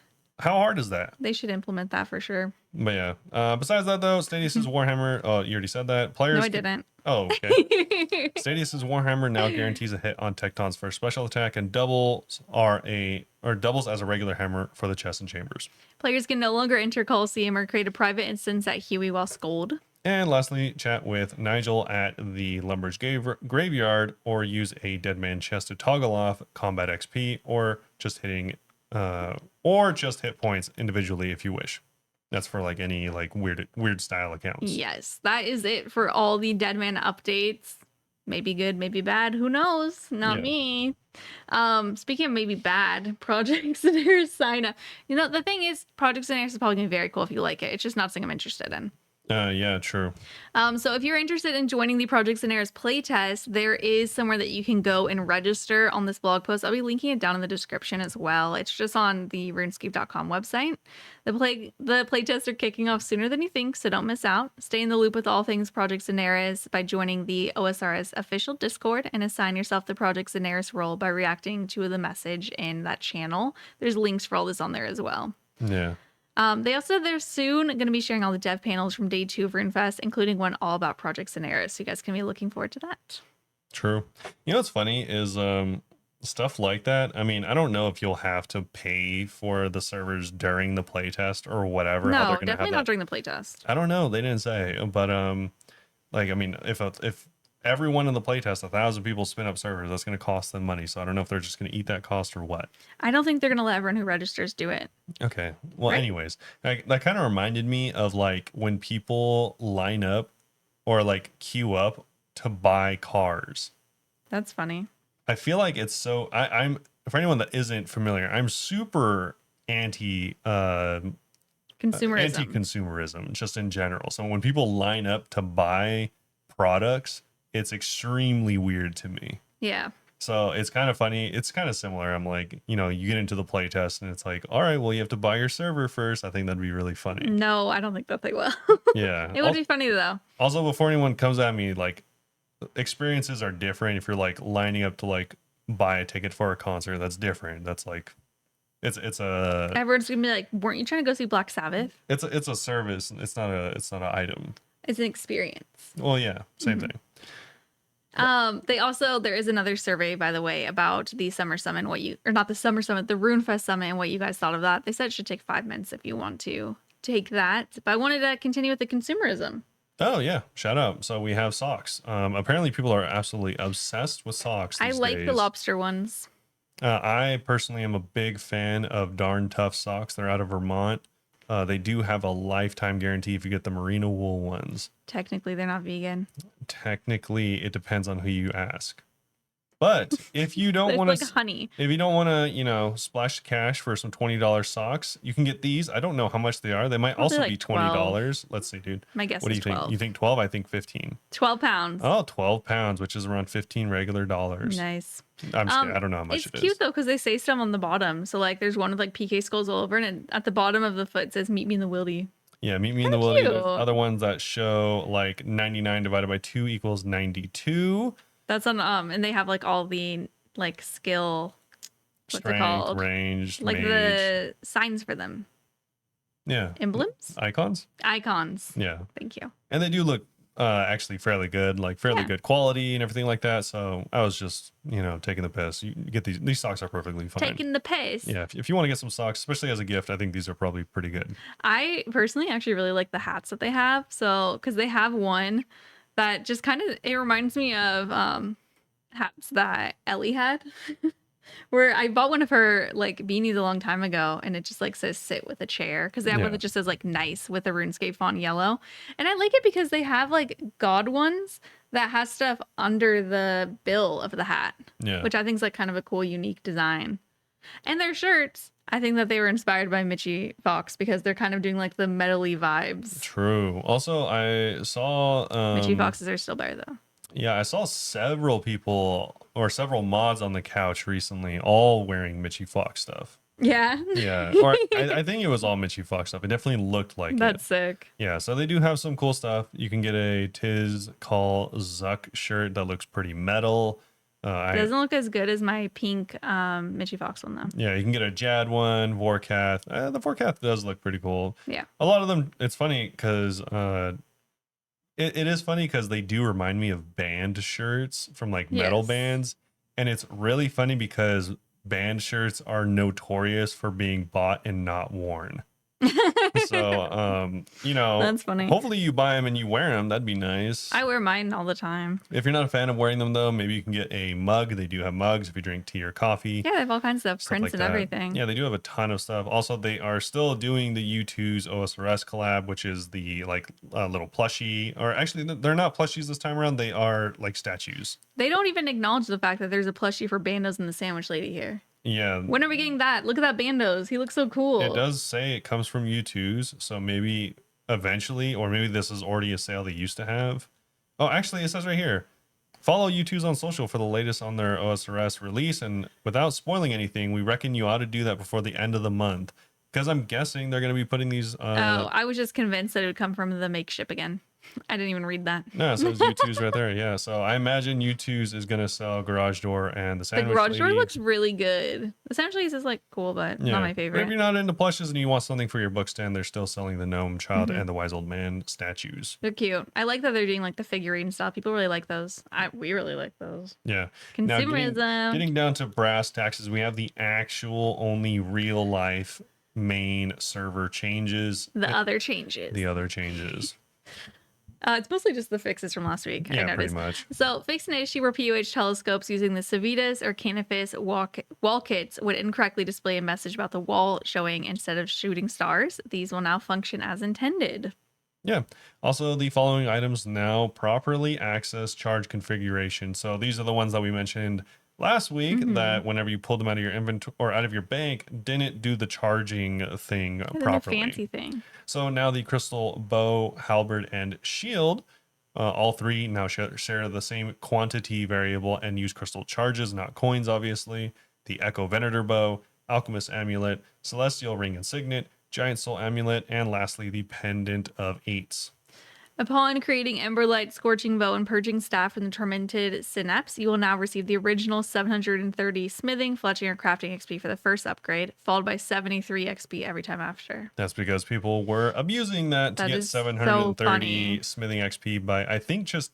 How hard is that? They should implement that for sure. But yeah. Besides that though, Stadius's Warhammer. Oh, you already said that. Players. No, I didn't. Oh, okay. Stadius's Warhammer now guarantees a hit on Tecton's first special attack and doubles as a regular hammer for the chest and chambers. Players can no longer enter Coliseum or create a private instance at Huey while Scold. And lastly, chat with Nigel at the Lumber's Graveyard or use a Deadman chest to toggle off combat XP or just hit points individually if you wish. That's for like any like weird style accounts. Yes, that is it for all the Deadman updates. Maybe good, maybe bad. Who knows? Not Yeah. me. Speaking of maybe bad, Project Daenerys sign up. You know, the thing is, Project Daenerys is probably gonna be very cool if you like it. It's just not something I'm interested in. Yeah, true. So if you're interested in joining the Project Daenerys playtest, there is somewhere that you can go and register on this blog post. I'll be linking it down in the description as well. It's just on the runescape.com website. The playtests are kicking off sooner than you think, so don't miss out. Stay in the loop with all things Project Daenerys by joining the OSRS official Discord and assign yourself the Project Daenerys role by reacting to the message in that channel. There's links for all this on there as well. Yeah. They're soon going to be sharing all the dev panels from day 2 of RuneFest, including one all about Project Daenerys. So you guys can be looking forward to that. True. You know what's funny is stuff like that. I mean, I don't know if you'll have to pay for the servers during the playtest or whatever. how No, they're gonna definitely have not that. during the playtest. I don't know. They didn't say, but like I mean, if everyone in the playtest, 1,000 people spin up servers, that's going to cost them money. So I don't know if they're just going to eat that cost or what. I don't think they're going to let everyone who registers do it. Okay. Well, Right. anyways, that kind of reminded me of like when people line up or like queue up to buy cars. That's funny. I feel like it's so I'm for anyone that isn't familiar, I'm super Consumerism. anti-consumerism just in general. So when people line up to buy products, it's extremely weird to me. Yeah. So it's kind of funny. It's kind of similar. I'm like, you get into the playtest and it's like, all right, well, you have to buy your server first. I think that'd be really funny. No, I don't think that they will. Yeah. It would be funny though. Also, before anyone comes at me, like experiences are different. If you're like lining up to like buy a ticket for a concert, that's different. That's like, it's a Everyone's gonna be like, weren't you trying to go see Black Sabbath? it's a service. It's not an item. It's an experience. Well, yeah, same thing. There is another survey, by the way, about the Summer Summit, not the Summer Summit, the RuneFest Summit, and what you guys thought of that. They said it should take 5 minutes if you want to take that. But I wanted to continue with the consumerism. Oh yeah, shout out. So we have socks. Apparently people are absolutely obsessed with socks I these like days. the lobster ones. I personally am a big fan of Darn Tough socks. They're out of Vermont. They do have a lifetime guarantee if you get the merino wool ones. Technically, they're not vegan. Technically, it depends on who you ask. But if you don't It's want like to, honey. if you don't want to, splash cash for some $20 socks, you can get these. I don't know how much they are. They might Probably also like be 12. $20. Let's see, dude. My guess What do is you think? 12. You think 12? I think 15. 12 pounds. Oh, 12 pounds, which is around 15 regular dollars. Nice. I'm just kidding. I don't know how much It's it cute is. though because they say stuff on the bottom. So like, there's one with like PK skulls all over, and at the bottom of the foot says "Meet me in the wildy." Yeah, meet me in Kinda the wildy. There's cute. other ones that show like 99 divided by 2 equals 92. That's on and they have like all the like skill. What's it Strength, called? range, Like mage. the signs for them. Yeah. Emblems? Icons? Icons. Yeah. Thank you. And they do look actually fairly good, like fairly Yeah. good quality and everything like that. So I was just, taking the piss. You get these socks are perfectly fine. Taking the piss. Yeah, if you want to get some socks, especially as a gift, I think these are probably pretty good. I personally actually really like the hats that they have. So, because they have one that just kind of, it reminds me of hats that Ellie had. Where I bought one of her like beanies a long time ago, and it just like says "sit with a chair" because they have one Yeah. that just says like "nice" with a RuneScape font yellow, and I like it because they have like god ones that has stuff under the bill of the hat, Yeah. which I think is like kind of a cool, unique design. And their shirts, I think that they were inspired by Mitchie Fox because they're kind of doing like the metal-y vibes. True. Also, I saw Mitchie Foxes are still there though. yeah, I saw several people or several mods on the couch recently, all wearing Mitchie Fox stuff. Yeah. Yeah, or I think it was all Mitchie Fox stuff. It definitely looked like That's it. sick. Yeah, so they do have some cool stuff. You can get a Tiz Call Zuck shirt that looks pretty metal. It doesn't look as good as my pink Mitchie Fox one though. Yeah, you can get a Jad one, Vorkath. The Vorkath does look pretty cool. Yeah. A lot of them, it's funny because it is funny because they do remind me of band shirts from like metal Yes. bands. And it's really funny because band shirts are notorious for being bought and not worn. So, That's funny. hopefully you buy them and you wear them. That'd be nice. I wear mine all the time. If you're not a fan of wearing them, though, maybe you can get a mug. They do have mugs if you drink tea or coffee. Yeah, they have all kinds of Stuff prints like and that. everything. Yeah, they do have a ton of stuff. Also, they are still doing the U2's OSRS collab, which is the like little plushie. Or actually, they're not plushies this time around. They are like statues. They don't even acknowledge the fact that there's a plushie for Bandos and the Sandwich Lady here. Yeah. When are we getting that? Look at that Bandos. He looks so cool. It does say it comes from U2's, so maybe eventually, or maybe this is already a sale they used to have. Oh, actually, it says right here. Follow U2's on social for the latest on their OSRS release, and without spoiling anything, we reckon you ought to do that before the end of the month, because I'm guessing they're going to be putting these. Oh, I was just convinced that it would come from the make ship again. I didn't even read that. No, so it's U2's right there. Yeah, so I imagine U2's is going to sell Garage Door and the The Sandwich garage door Lady. looks really good. The Sandwich Lady is like cool, but Yeah. not my But favorite. if you're not into plushes and you want something for your book stand, they're still selling the Gnome Child Mm-hmm. and the Wise Old Man statues. They're cute. I like that they're doing like the figurine stuff. People really like those. We really like those. Yeah. Now, Consumerism. getting down to brass taxes, we have the actual only real life main server changes. The other changes. The other changes. It's mostly just the fixes from last week. I Yeah, noticed. pretty much. So, fixed an issue where POH telescopes using the Civitas or Canopus wall kits would incorrectly display a message about the wall showing instead of shooting stars. These will now function as intended. Yeah. Also, the following items now properly access charge configuration. So these are the ones that we mentioned last week that whenever you pulled them out of your inventory or out of your bank, didn't do the charging thing Yeah, the new properly. fancy thing. So now the crystal bow, halberd, and shield, all three now share the same quantity variable and use crystal charges, not coins, obviously. The Echo Venator bow, alchemist amulet, celestial ring and signet, giant soul amulet, and lastly the pendant of eights. Upon creating Emberlight, Scorching Bow, and Purging Staff from the Tormented Synapse, you will now receive the original 730 smithing, fletching, or crafting XP for the first upgrade, followed by 73 XP every time after. That's because people were abusing that to That get is so 730 funny. smithing XP by, I think, just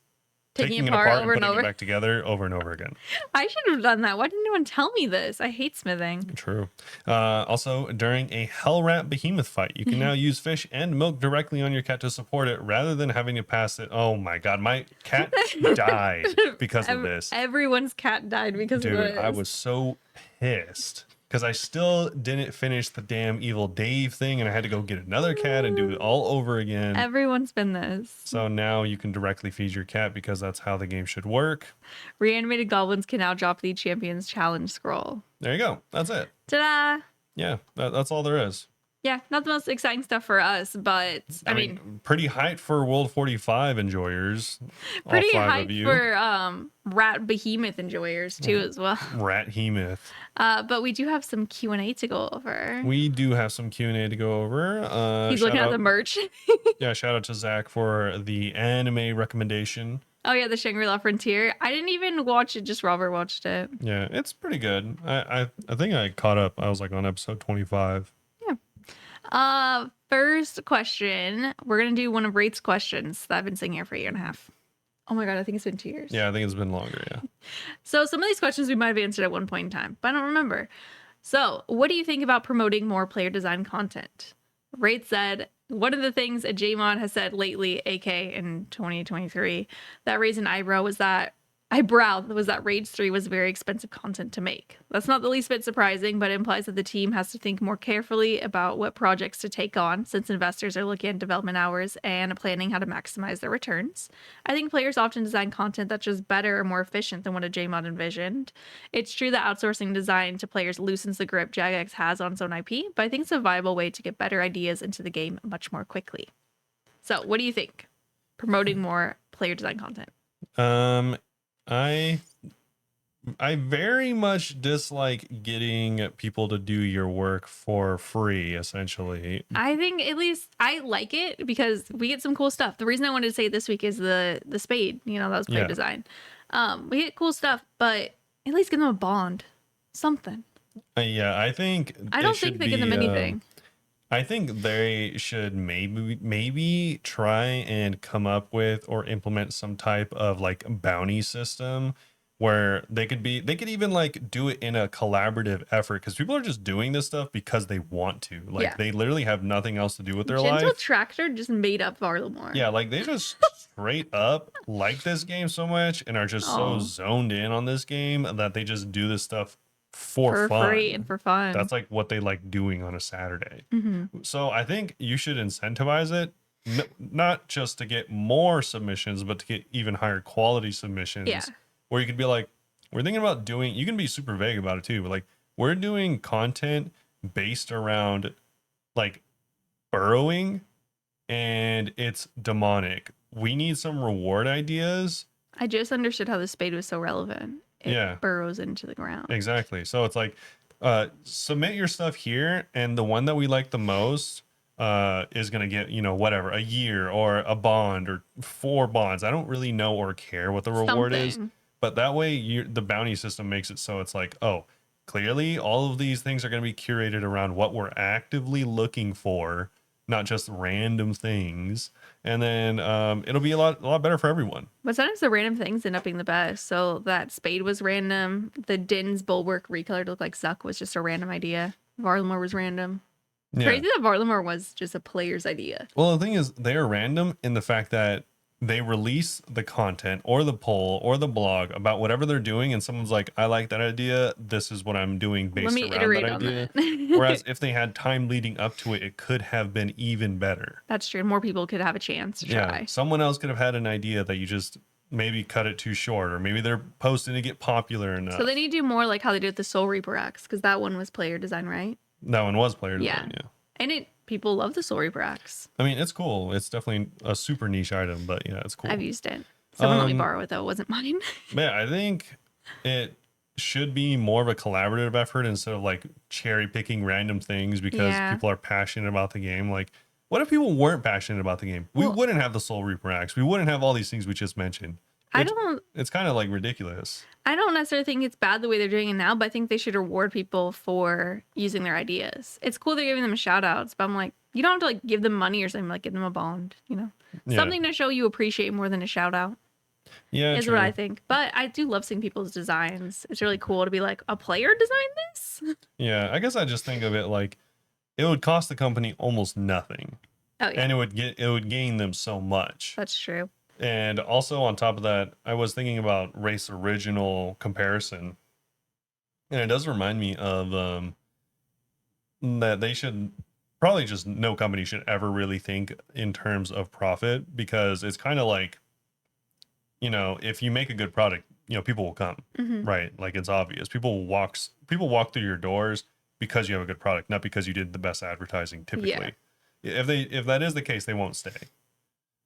taking it apart apart over and and putting over. it back together over and over again. I should have done that. Why didn't anyone tell me this? I hate smithing. True. Also, during a hell rat behemoth fight, you can now use fish and milk directly on your cat to support it rather than having to pass it. Oh my god, my cat died because of this. Everyone's cat died because Dude, of this. I was so pissed. because I still didn't finish the damn Evil Dave thing, and I had to go get another cat and do it all over again. Everyone's been this. So now you can directly feed your cat because that's how the game should work. Reanimated goblins can now drop the Champions Challenge scroll. There you go. That's it. Ta-da! Yeah, that's all there is. Yeah, not the most exciting stuff for us, but I mean pretty hyped for World 45 enjoyers. pretty hyped for Rat Behemoth enjoyers too as well. Rat Hemoth. But we do have some Q&A to go over. We do have some Q&A to go over. He's looking at the merch. Yeah, shout out to Zach for the anime recommendation. Oh yeah, the Shangri-La Frontier. I didn't even watch it, just Robert watched it. Yeah, it's pretty good. I think I caught up. I was like on episode 25. First question. We're gonna do one of Rate's questions that I've been sitting here for a year and a half. Oh my god, I think it's been 2 years. Yeah, I think it's been longer, yeah. So some of these questions we might have answered at one point in time, but I don't remember. So what do you think about promoting more player design content? Rate said, one of the things a JMod has said lately, AK in 2023, that raised an eyebrow was that Rage 3 was very expensive content to make. That's not the least bit surprising, but it implies that the team has to think more carefully about what projects to take on, since investors are looking at development hours and planning how to maximize their returns. I think players often design content that's just better or more efficient than what a JMod envisioned. It's true that outsourcing design to players loosens the grip Jagex has on its own IP, but I think it's a viable way to get better ideas into the game much more quickly. So, what do you think? Promoting more player design content. I very much dislike getting people to do your work for free, essentially. I think at least I like it because we get some cool stuff. The reason I wanted to say it this week is the spade, that was player design. We get cool stuff, but at least give them a bond. Something. Yeah, I think I don't think they give them anything. I think they should maybe try and come up with or implement some type of like bounty system where they could even like do it in a collaborative effort, because people are just doing this stuff because they want to. Like they literally have nothing else to do with their life. Gentle Tractor just made up Varlamore. Yeah, like they just straight up like this game so much and are just so zoned in on this game that they just do this stuff for fun. Free and for fun. That's like what they like doing on a Saturday. Mm-hmm. So I think you should incentivize it, not just to get more submissions, but to get even higher quality submissions. Yeah. Where you could be like, we're thinking about doing, you can be super vague about it too, but like we're doing content based around like burrowing and it's demonic. We need some reward ideas. I just understood how the spade was so relevant. It burrows into the ground. Exactly. So it's like, submit your stuff here, and the one that we like the most is going to get, whatever, a year or a bond or 4 bonds. I don't really know or care what the reward is, but that way the bounty system makes it so it's like, oh, clearly all of these things are going to be curated around what we're actively looking for, not just random things. And then it'll be a lot better for everyone. But sometimes the random things end up being the best. So that spade was random. The Din's Bulwark recolored to look like Zuck was just a random idea. Varlamore was random. Yeah. Crazy that Varlamore was just a player's idea. Well, the thing is, they are random in the fact that they release the content or the poll or the blog about whatever they're doing, and someone's like, I like that idea, this is what I'm doing based around that idea. Whereas if they had time leading up to it, it could have been even better. That's true. More people could have a chance to try. Someone else could have had an idea that you just maybe cut it too short, or maybe they're posting to get popular enough. So they need to do more like how they did with the Soul Reaper axe, because that one was player design, right? That one was player design, yeah. And people love the Soul Reaper axe. I mean, it's cool. It's definitely a super niche item, but yeah, it's cool. I've used it. Someone let me borrow it though. It wasn't mine. Yeah, I think it should be more of a collaborative effort instead of like cherry picking random things because people are passionate about the game. Like, what if people weren't passionate about the game? We wouldn't have the Soul Reaper axe. We wouldn't have all these things we just mentioned. It's kind of like ridiculous. I don't necessarily think it's bad the way they're doing it now, but I think they should reward people for using their ideas. It's cool they're giving them shout outs, but I'm like, you don't have to like give them money or something, like give them a bond, something to show you appreciate more than a shout out. Yeah, is what I think. But I do love seeing people's designs. It's really cool to be like, a player designed this? Yeah, I guess I just think of it like it would cost the company almost nothing. Oh yeah. And it would gain them so much. That's true. And also on top of that, I was thinking about race original comparison. And it does remind me of that they should probably just no company should ever really think in terms of profit, because it's kind of like, if you make a good product, people will come, Hmm. right? Like, it's obvious. People walk through your doors because you have a good product, not because you did the best advertising Yeah. typically. If that is the case, they won't stay.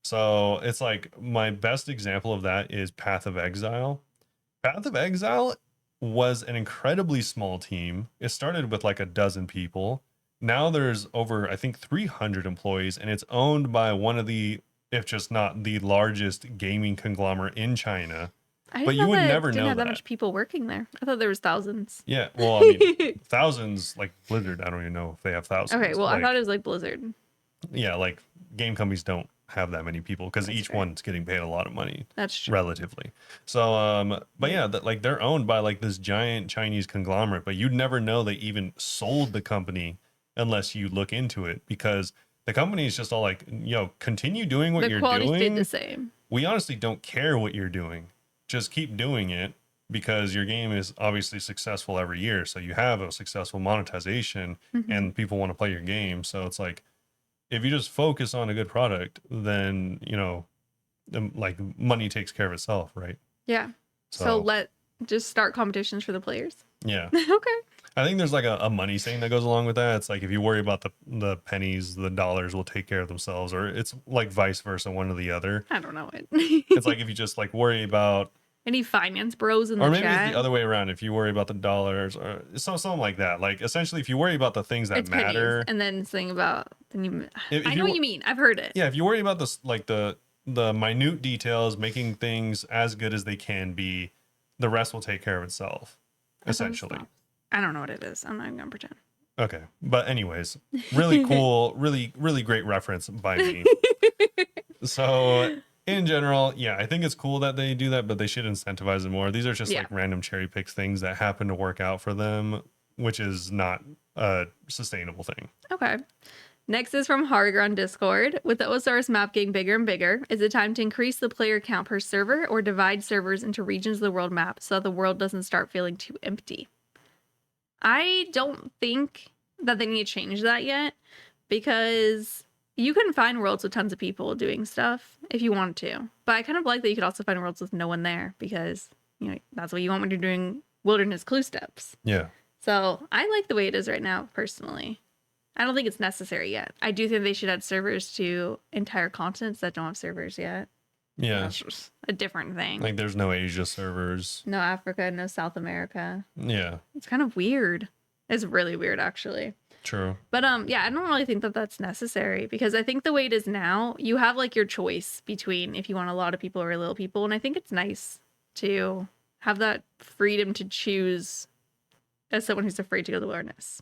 So it's like, my best example of that is Path of Exile. Path of Exile was an incredibly small team. It started with like a dozen people. Now there's over, I think, 300 employees, and it's owned by one of the, if just not the largest gaming conglomerate in China. I But didn't you know would that it never didn't know have that that. much people working there. I thought there was thousands. Yeah, well, I mean, thousands, like Blizzard, I don't even know if they have Okay, thousands. well, I thought Like, it was like Blizzard. yeah, like game companies don't have that many people because That's each fair. one's getting paid a lot of money That's true. relatively. So but yeah, that, like, they're owned by like this giant Chinese conglomerate, but you'd never know they even sold the company unless you look into it, because the company is just all like, continue doing what The you're quality stayed the doing. same. We honestly don't care what you're doing. Just keep doing it, because your game is obviously successful every year. So you have a successful monetization Hmm. and people want to play your game. So it's like, if you just focus on a good product, then, like, money takes care of itself, right? Yeah. So So just start competitions for the players. yeah, Okay. I think there's like a money saying that goes along with that. It's like, if you worry about the pennies, the dollars will take care of themselves, or it's like vice versa, one or the other. I don't know it. It's like, if you just like worry about, Any finance bros in or the maybe it's the chat? other way around. If you worry about the dollars or something like that, like, essentially, if you worry about the things that It's pennies, matter, and then something about then you. if I know you what you mean. I've heard it. yeah, if you worry about this, like the minute details, making things as good as they can be, the rest will take care of itself, I thought it essentially. stopped. I don't know what it is. I'm not even gonna pretend. Okay, but anyways, really cool, really really great reference by me. So in general, yeah, I think it's cool that they do that, but they should incentivize it more. These are just Yeah. like random cherry picks things that happen to work out for them, which is not a sustainable thing. Okay. Next is from Harger on Discord. With the OSRS map getting bigger and bigger, is it time to increase the player count per server or divide servers into regions of the world map so that the world doesn't start feeling too empty? I don't think that they need to change that yet, because you can find worlds with tons of people doing stuff if you want to. But I kind of like that you could also find worlds with no one there, because, that's what you want when you're doing wilderness clue steps. Yeah. So I like the way it is right now, personally. I don't think it's necessary yet. I do think they should add servers to entire continents that don't have servers yet. Yeah. That's just a different thing. Like, there's no Asia servers. No Africa, no South America. Yeah. It's kind of weird. It's really weird, actually. True. But yeah, I don't really think that that's necessary, because I think the way it is now, you have like your choice between if you want a lot of people or little people, and I think it's nice to have that freedom to choose as someone who's afraid to go to the wilderness.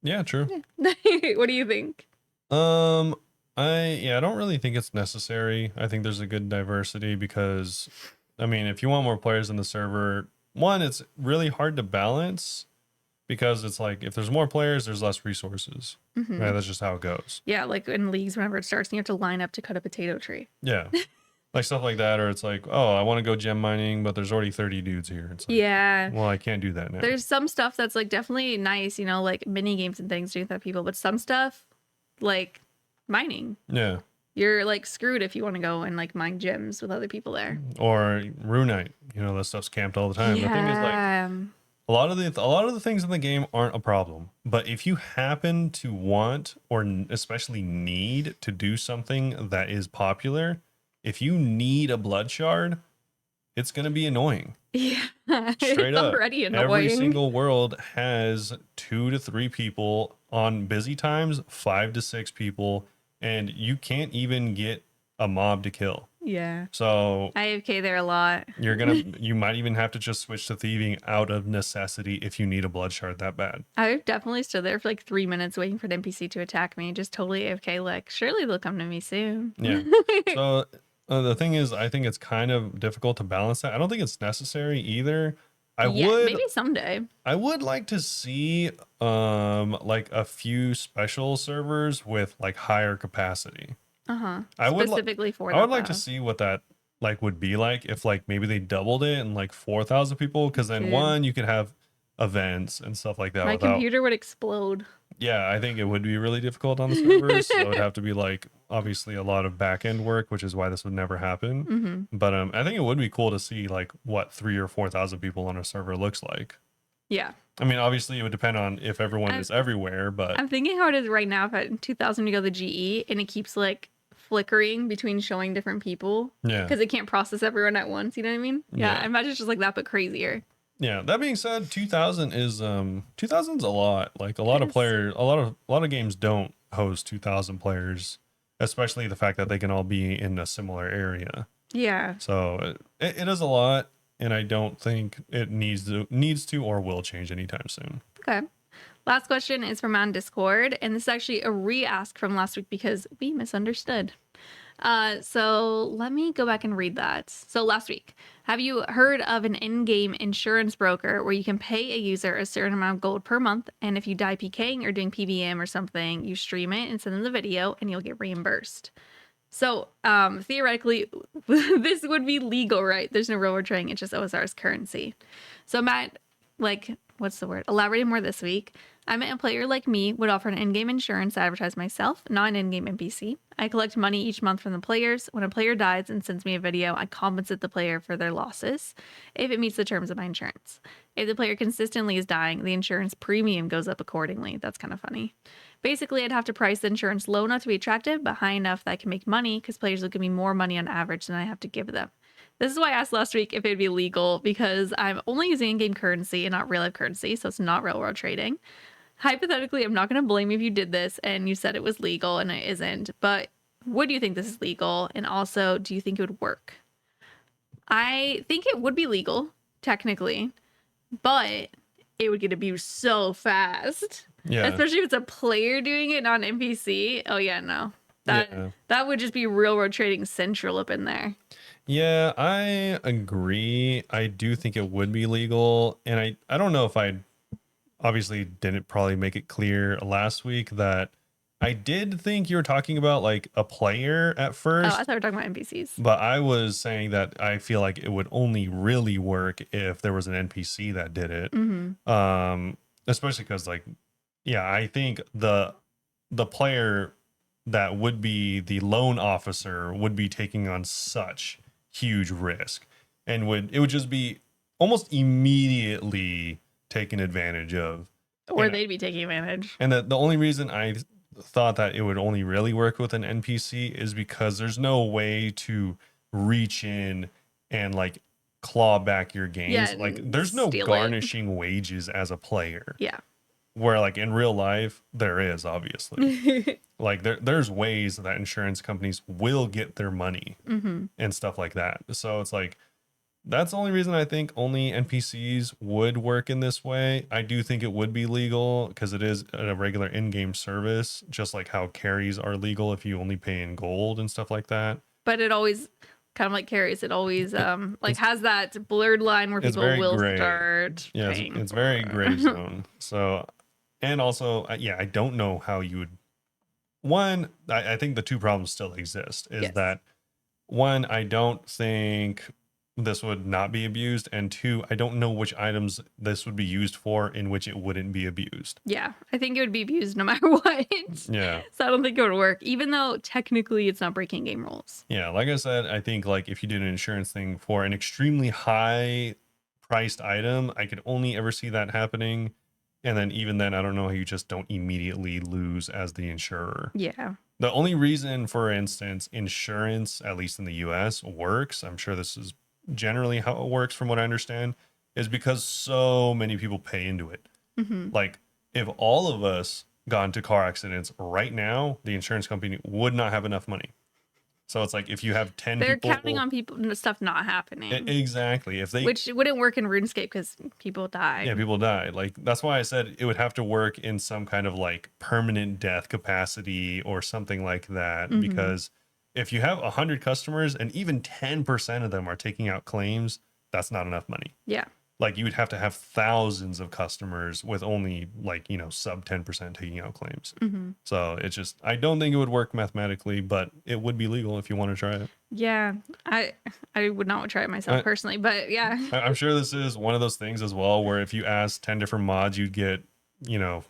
Yeah, true. What do you think? I don't really think it's necessary. I think there's a good diversity, because I mean, if you want more players in the server, one, it's really hard to balance, because it's like, if there's more players, there's less resources. Mhm. Yeah, that's just how it goes. Yeah, like in leagues, whenever it starts, you have to line up to cut a potato tree. Yeah. Like stuff like that, or it's like, oh, I want to go gem mining, but there's already 30 dudes here. It's like, Yeah. well, I can't do that now. There's some stuff that's like definitely nice, like mini games and things doing that people, but some stuff like mining, Yeah. you're like screwed if you want to go and like mine gems with other people there. Or Runite, that stuff's camped all the time. The thing is, like, a lot of the things in the game aren't a problem, but if you happen to want, or especially need to do something that is popular, if you need a blood shard, it's going to be annoying. Yeah. Straight It's up. already annoying. Every single world has 2 to 3 people on busy times, 5 to 6 people, and you can't even get a mob to kill. Yeah. So I AFK there a lot. you might even have to just switch to thieving out of necessity if you need a blood shard that bad. I've definitely stood there for like 3 minutes waiting for an NPC to attack me, just totally AFK, like, surely they'll come to me soon. Yeah. So the thing is, I think it's kind of difficult to balance that. I don't think it's necessary either. Maybe someday. I would like to see like a few special servers with like higher capacity. Specifically for that. I would like to see what that like would be like if like maybe they doubled it and like 4,000 people, because then Dude. one, you could have events and stuff like that My without. computer would explode. Yeah, I think it would be really difficult on the servers. So it would have to be like obviously a lot of back end work, which is why this would never happen. But I think it would be cool to see like what 3 or 4 thousand people on a server looks like. Yeah. I mean, obviously it would depend on if everyone is everywhere, but I'm thinking how it is right now. If at 2000 you go to the GE and it keeps like flickering between showing different people yeah. because it can't process everyone at once. You know what I mean? Yeah. I imagine it's just like that, but crazier. Yeah, that being said, 2000 is 2000's a lot. Like a lot of players, a lot of games don't host 2000 players, especially the fact that they can all be in a similar area. Yeah. So it is a lot, and I don't think it needs to or will change anytime soon. Okay. Last question is from on Discord, and this is actually a re-ask from last week because we misunderstood. So let me go back and read that. So last week, have you heard of an in-game insurance broker where you can pay a user a certain amount of gold per month, and if you die PKing or doing PVM or something, you stream it and send them the video, and you'll get reimbursed. So theoretically, this would be legal, right? There's no real word trading. It's just OSRS currency. So Matt, like, what's the word? Elaborating more this week. I meant a player like me would offer an in-game insurance to advertise myself, not an in-game NPC. I collect money each month from the players. When a player dies and sends me a video, I compensate the player for their losses if it meets the terms of my insurance. If the player consistently is dying, the insurance premium goes up accordingly. That's kind of funny. Basically, I'd have to price the insurance low enough to be attractive, but high enough that I can make money because players will give me more money on average than I have to give them. This is why I asked last week if it'd be legal, because I'm only using in-game currency and not real-life currency, so it's not real-world trading. Hypothetically, I'm not going to blame you if you did this and you said it was legal and it isn't, but would you think this is legal? And also, do you think it would work? I think it would be legal, technically, but it would get abused so fast. Yeah. Especially if it's a player doing it, not an NPC. Oh, yeah, no. That would just be real world trading central up in there. Yeah, I agree. I do think it would be legal. And I don't know if I obviously didn't probably make it clear last week that I did think you were talking about like a player at first. Oh, I thought we were talking about NPCs. But I was saying that I feel like it would only really work if there was an NPC that did it. Especially because like, yeah, I think the player that would be the loan officer would be taking on such huge risk and it would just be almost immediately taken advantage of. Or they'd be taking advantage. And the only reason I thought that it would only really work with an NPC is because there's no way to reach in and like claw back your gains. Yeah, like there's no garnishing wages as a player. Yeah. Where like in real life there is obviously. Like there's ways that insurance companies will get their money and stuff like that. So it's like that's the only reason I think only NPCs would work in this way. I do think it would be legal because it is a regular in-game service, just like how carries are legal if you only pay in gold and stuff like that. But it always kind of like carries. It always like has that blurred line where people will start. Yeah, it's very gray zone. So, and also, yeah, I don't know how you would. One, I think the two problems still exist. Is that one, I don't think this would not be abused, and two, I don't know which items this would be used for in which it wouldn't be abused. Yeah, I think it would be abused no matter what. Yeah. So I don't think it would work, even though technically it's not breaking game rules. Yeah, like I said, I think like if you did an insurance thing for an extremely high priced item, I could only ever see that happening. And then even then, I don't know how you just don't immediately lose as the insurer. Yeah. The only reason, for instance, insurance, at least in the US, works, I'm sure this is generally how it works from what I understand, is because so many people pay into it. Like if all of us got into car accidents right now, the insurance company would not have enough money. So it's like if you have 10 They're people, counting on people stuff not happening. Exactly. If they, which wouldn't work in RuneScape because people die. Yeah, people die. Like that's why I said it would have to work in some kind of like permanent death capacity or something like that. Because if you have 100 customers and even 10% of them are taking out claims, that's not enough money. Yeah. like you would have to have thousands of customers with only like, you know, sub 10% taking out claims. Mm-hmm. So it's just, I don't think it would work mathematically, but it would be legal if you want to try it. Yeah, I would not try it myself personally, but yeah. I'm sure this is one of those things as well, where if you ask 10 different mods, you'd get, you know,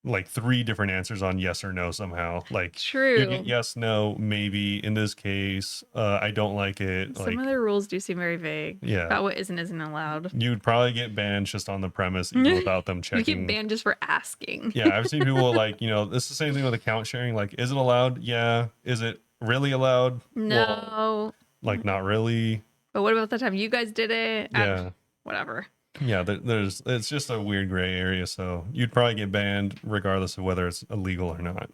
like 3 different answers on yes or no somehow. Like you get True. yes, no, maybe. In this case, I don't like it. Some Like, of the rules do seem very vague yeah, about what isn't allowed. you'd probably get banned just on the premise, even without them You checking. get banned just for asking. Yeah, I've seen people like, you know, it's the same thing with account sharing. Like, is it allowed? Yeah. Is it really allowed? Well, No. like, not really. But what about the time you guys did it? Yeah. Whatever. Yeah, it's just a weird gray area. So you'd probably get banned regardless of whether it's illegal or not.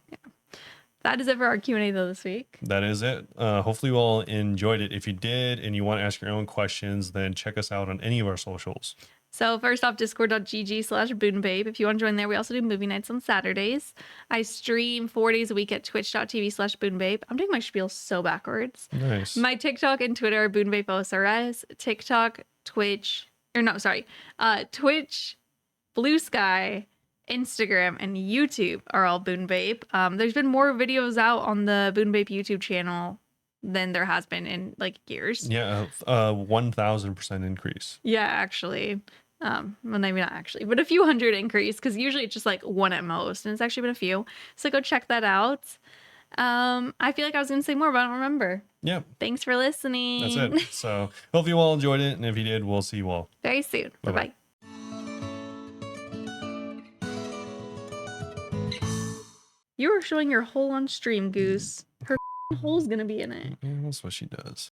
That is it for our Q&A though this week. That is it. Hopefully you all enjoyed it. If you did and you want to ask your own questions, then check us out on any of our socials. So first off, discord.gg/Bunebape. If you want to join there, we also do movie nights on Saturdays. I stream 4 days a week at twitch.tv/Bunebape. I'm doing my spiel so backwards. Nice. My TikTok and Twitter are Bunebapeosrs. TikTok, Twitch, Blue Sky, Instagram, and YouTube are all Bunebape. There's been more videos out on the Bunebape YouTube channel than there has been in like years. Yeah, 1000% increase. Yeah, actually. Well, maybe not actually, but a few hundred increase, because usually it's just like one at most, and it's actually been a few. So go check that out. I feel like I was gonna say more, but I don't remember. Yeah. Thanks for listening. That's it. So hope you all enjoyed it, and if you did, we'll see you all very soon. Bye-bye. Bye-bye. You were showing your hole on stream, Goose. Her hole's gonna be in it. Yeah, that's what she does.